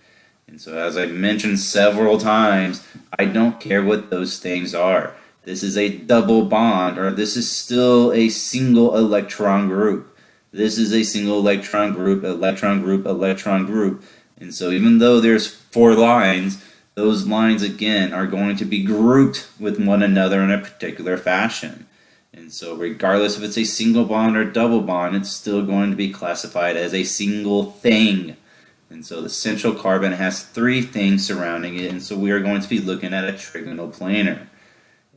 And so as I've mentioned several times, I don't care what those things are. This is a double bond, or this is still a single electron group. This is a single electron group, electron group, electron group. And so even though there's 4 lines, those lines again are going to be grouped with one another in a particular fashion. And so regardless if it's a single bond or double bond, it's still going to be classified as a single thing. And so the central carbon has 3 things surrounding it, and so we are going to be looking at a trigonal planar.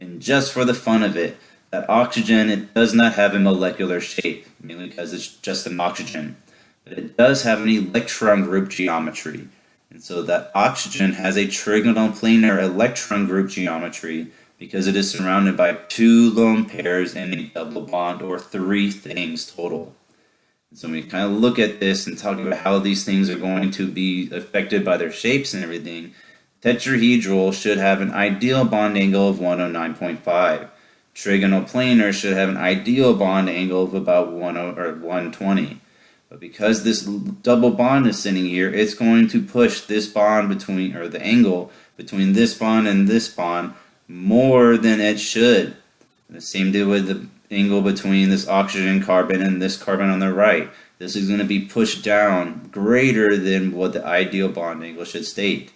And just for the fun of it, that oxygen, it does not have a molecular shape, mainly because it's just an oxygen. But it does have an electron group geometry. And so that oxygen has a trigonal planar electron group geometry because it is surrounded by 2 lone pairs and a double bond, or 3 things total. And so when we kind of look at this and talk about how these things are going to be affected by their shapes and everything, tetrahedral should have an ideal bond angle of 109.5. Trigonal planar should have an ideal bond angle of about 120. But because this double bond is sitting here, it's going to push this bond between, or the angle between this bond and this bond, more than it should. The same deal with the angle between this oxygen carbon and this carbon on the right. This is going to be pushed down greater than what the ideal bond angle should state.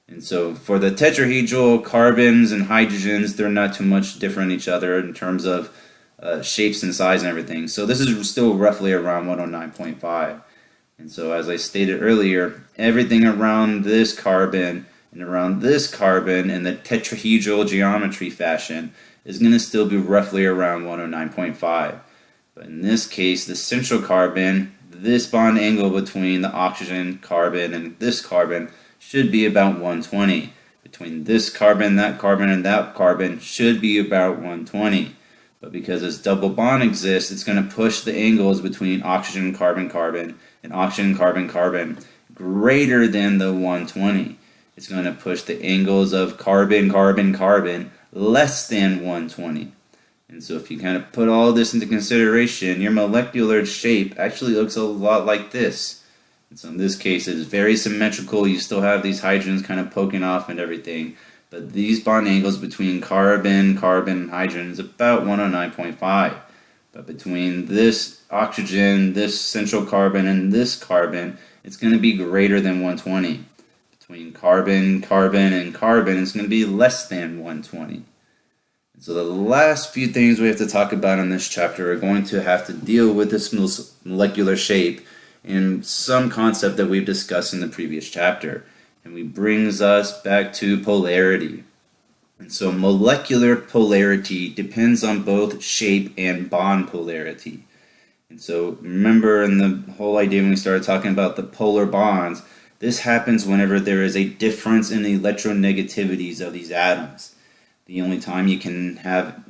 And so for the tetrahedral carbons and hydrogens, they're not too much different each other in terms of shapes and size and everything. So this is still roughly around 109.5. And so as I stated earlier, everything around this carbon and around this carbon in the tetrahedral geometry fashion is going to still be roughly around 109.5. But in this case, the central carbon, this bond angle between the oxygen carbon and this carbon should be about 120. Between this carbon, and that carbon should be about 120. But because this double bond exists, it's going to push the angles between oxygen carbon carbon and oxygen carbon carbon greater than the 120. it's going to push the angles of carbon, carbon, carbon less than 120. And so if you kind of put all this into consideration, your molecular shape actually looks a lot like this. And so in this case, it's very symmetrical. You still have these hydrogens kind of poking off and everything. But these bond angles between carbon, carbon, and hydrogen is about 109.5. But between this oxygen, this central carbon, and this carbon, it's going to be greater than 120. Between carbon, carbon, and carbon, it's going to be less than 120. And so the last few things we have to talk about in this chapter are going to have to deal with this molecular shape and some concept that we've discussed in the previous chapter. And it brings us back to polarity. And so molecular polarity depends on both shape and bond polarity. And so remember in the whole idea when we started talking about the polar bonds, this happens whenever there is a difference in the electronegativities of these atoms. The only time you can have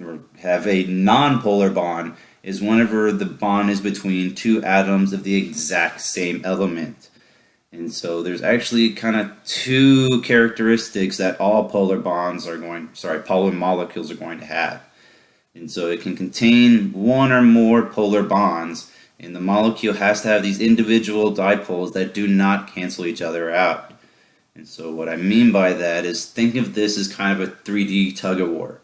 a non-polar bond is whenever the bond is between two atoms of the exact same element. And so there's actually kind of two characteristics that all polar molecules are going to have. And so it can contain one or more polar bonds, and the molecule has to have these individual dipoles that do not cancel each other out. And so what I mean by that is think of this as kind of a 3D tug-of-war.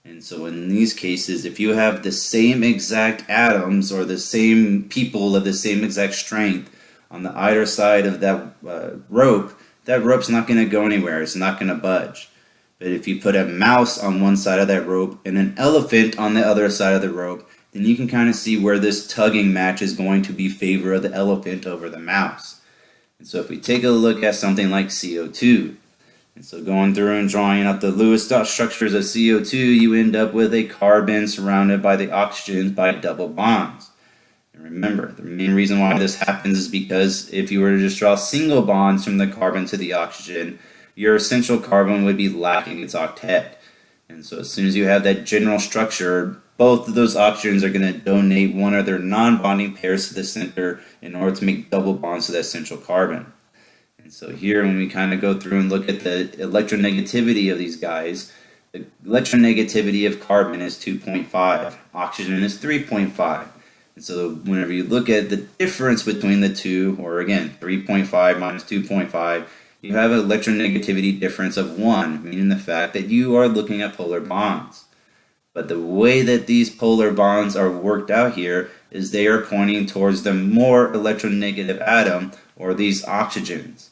And so in these cases, if you have the same exact atoms or the same people of the same exact strength on the either side of that rope's not going to go anywhere. It's not going to budge. But if you put a mouse on one side of that rope and an elephant on the other side of the rope, then you can kind of see where this tugging match is going to be favor of the elephant over the mouse. And so if we take a look at something like CO2, and so going through and drawing out the Lewis dot structures of CO2, you end up with a carbon surrounded by the oxygens by double bonds. And remember, the main reason why this happens is because if you were to just draw single bonds from the carbon to the oxygen, your essential carbon would be lacking its octet. And so as soon as you have that general structure, both of those oxygens are going to donate one of their non-bonding pairs to the center in order to make double bonds to that central carbon. And so here, when we kind of go through and look at the electronegativity of these guys, the electronegativity of carbon is 2.5, oxygen is 3.5. And so whenever you look at the difference between the two, or again, 3.5 minus 2.5, you have an electronegativity difference of 1, meaning the fact that you are looking at polar bonds. But the way that these polar bonds are worked out here is they are pointing towards the more electronegative atom, or these oxygens.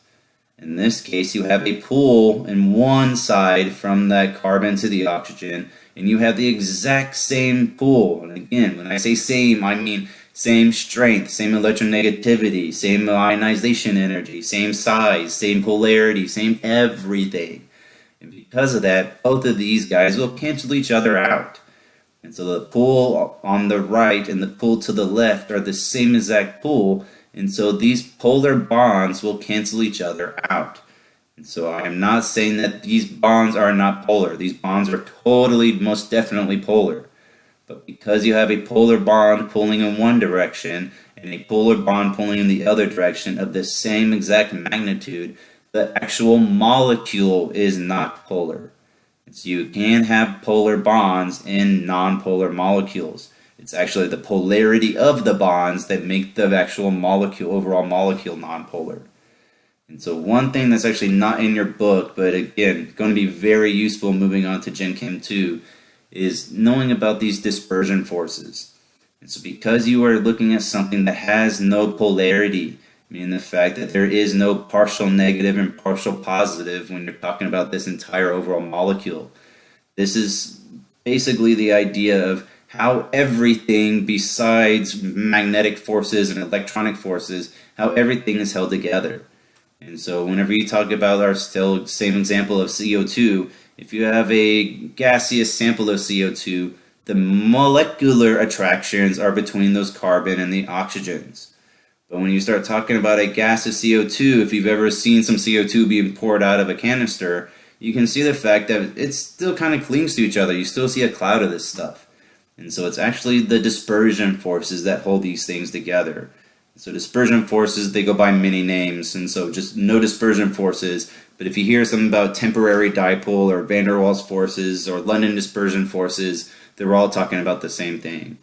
In this case, you have a pull in one side from that carbon to the oxygen, and you have the exact same pull. And again, when I say same, I mean same strength, same electronegativity, same ionization energy, same size, same polarity, same everything. And because of that, both of these guys will cancel each other out. And so the pull on the right and the pull to the left are the same exact pull, and so these polar bonds will cancel each other out. And so I'm not saying that these bonds are not polar. These bonds are totally, most definitely polar. But because you have a polar bond pulling in one direction and a polar bond pulling in the other direction of the same exact magnitude, the actual molecule is not polar. And so you can have polar bonds in non-polar molecules. It's actually the polarity of the bonds that make the actual molecule, overall molecule, non-polar. And so one thing that's actually not in your book, but again, going to be very useful moving on to Gen Chem 2, is knowing about these dispersion forces. And so because you are looking at something that has no polarity, meaning the fact that there is no partial negative and partial positive when you're talking about this entire overall molecule, this is basically the idea of how everything besides magnetic forces and electronic forces, how everything is held together. And so whenever you talk about our still same example of CO2, if you have a gaseous sample of CO2, the molecular attractions are between those carbon and the oxygens. But when you start talking about a gas of CO2, if you've ever seen some CO2 being poured out of a canister, you can see the fact that it still kind of clings to each other. You still see a cloud of this stuff. And so it's actually the dispersion forces that hold these things together. So dispersion forces, they go by many names, and so just know dispersion forces, But if you hear something about temporary dipole or van der Waals forces or London dispersion forces, they're all talking about the same thing.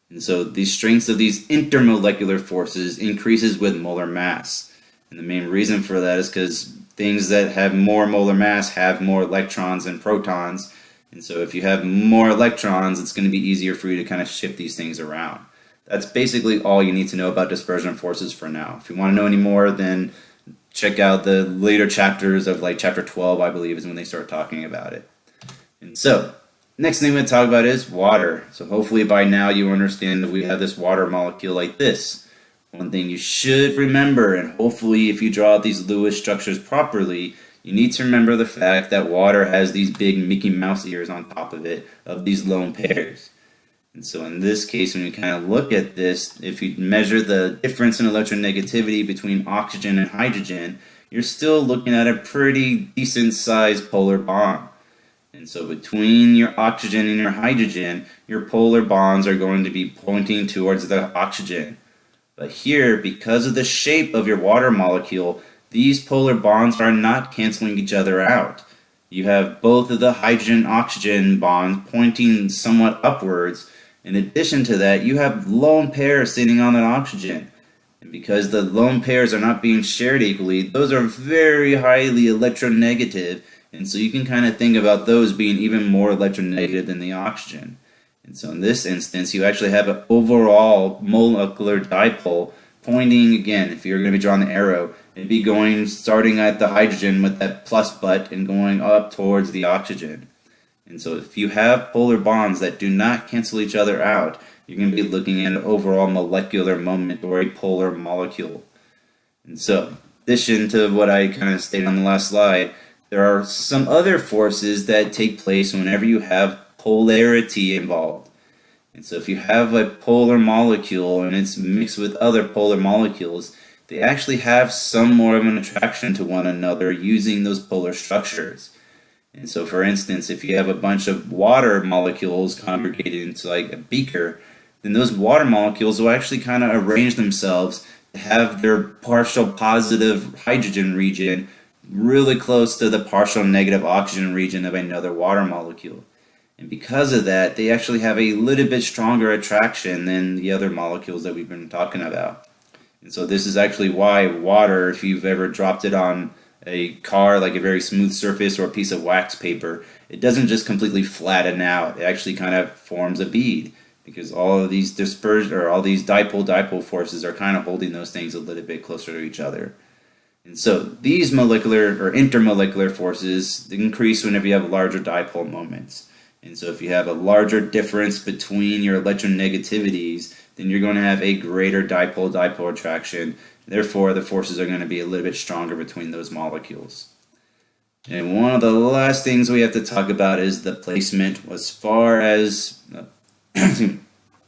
And so the strengths of these intermolecular forces increases with molar mass. And the main reason for that is because things that have more molar mass have more electrons and protons. And so if you have more electrons, it's going to be easier for you to kind of shift these things around. That's basically all you need to know about dispersion forces for now. If you want to know any more, then check out the later chapters of like chapter 12, I believe, is when they start talking about it. And so, next thing we're going to talk about is water. So hopefully by now you understand that we have this water molecule like this. One thing you should remember, and hopefully if you draw out these Lewis structures properly, you need to remember the fact that water has these big Mickey Mouse ears on top of it, of these lone pairs. And so in this case, when you kind of look at this, if you measure the difference in electronegativity between oxygen and hydrogen, you're still looking at a pretty decent sized polar bond. And so between your oxygen and your hydrogen, your polar bonds are going to be pointing towards the oxygen. But here, because of the shape of your water molecule, these polar bonds are not canceling each other out. You have both of the hydrogen-oxygen bonds pointing somewhat upwards. In addition to that, you have lone pairs sitting on an oxygen. And because the lone pairs are not being shared equally, those are very highly electronegative. And so you can kind of think about those being even more electronegative than the oxygen. And so in this instance, you actually have an overall molecular dipole pointing, again, if you're going to be drawing the arrow, it'd be going, starting at the hydrogen with that plus butt and going up towards the oxygen. And so if you have polar bonds that do not cancel each other out, you're going to be looking at an overall molecular moment or a polar molecule. And so, in addition to what I kind of stated on the last slide, there are some other forces that take place whenever you have polarity involved. And so if you have a polar molecule and it's mixed with other polar molecules, they actually have some more of an attraction to one another using those polar structures. And so for instance, if you have a bunch of water molecules congregated into like a beaker, then those water molecules will actually kind of arrange themselves to have their partial positive hydrogen region really close to the partial negative oxygen region of another water molecule. And because of that, they actually have a little bit stronger attraction than the other molecules that we've been talking about. And so this is actually why water, if you've ever dropped it on a car, like a very smooth surface or a piece of wax paper, it doesn't just completely flatten out. It actually kind of forms a bead because all of these dispersion or all these dipole forces are kind of holding those things a little bit closer to each other. And so these molecular or intermolecular forces increase whenever you have larger dipole moments. And so if you have a larger difference between your electronegativities, then you're going to have a greater dipole-dipole attraction. Therefore, the forces are going to be a little bit stronger between those molecules. And one of the last things we have to talk about is the placement as far as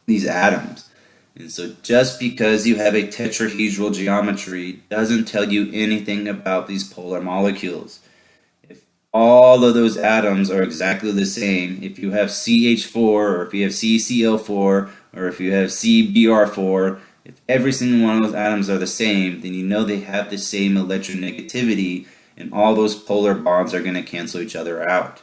these atoms. And so just because you have a tetrahedral geometry doesn't tell you anything about these polar molecules. If all of those atoms are exactly the same, if you have CH4 or if you have CCl4 or if you have CBr4, if every single one of those atoms are the same, then you know they have the same electronegativity and all those polar bonds are going to cancel each other out.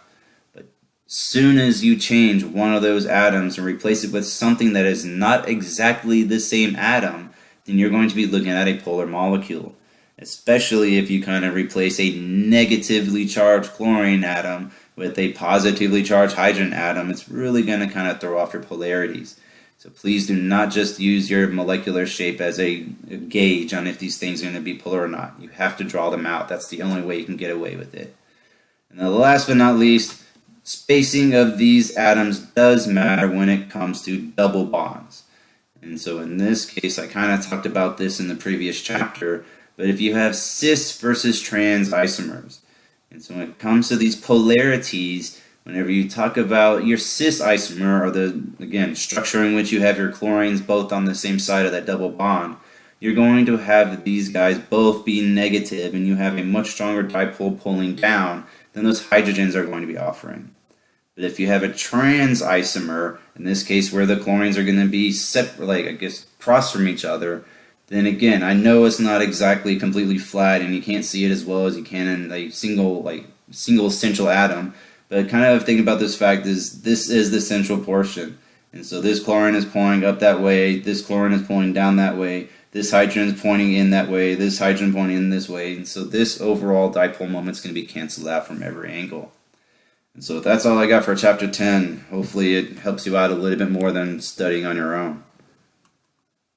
But soon as you change one of those atoms and replace it with something that is not exactly the same atom, then you're going to be looking at a polar molecule. Especially if you kind of replace a negatively charged chlorine atom with a positively charged hydrogen atom, it's really going to kind of throw off your polarities. So please do not just use your molecular shape as a gauge on if these things are going to be polar or not. You have to draw them out. That's the only way you can get away with it. And the last but not least, spacing of these atoms does matter when it comes to double bonds. And so in this case, I kind of talked about this in the previous chapter, but if you have cis versus trans isomers, and so when it comes to these polarities, whenever you talk about your cis isomer, or the, again, structure in which you have your chlorines both on the same side of that double bond, you're going to have these guys both be negative, and you have a much stronger dipole pulling down than those hydrogens are going to be offering. But if you have a trans isomer, in this case where the chlorines are going to be separate, like I guess cross from each other, then again, I know it's not exactly completely flat and you can't see it as well as you can in a single essential atom, but kind of thinking about this fact is this is the central portion. And so this chlorine is pulling up that way, this chlorine is pulling down that way, this hydrogen is pointing in that way, this hydrogen pointing in this way, and so this overall dipole moment is going to be canceled out from every angle. And so that's all I got for chapter 10. Hopefully it helps you out a little bit more than studying on your own.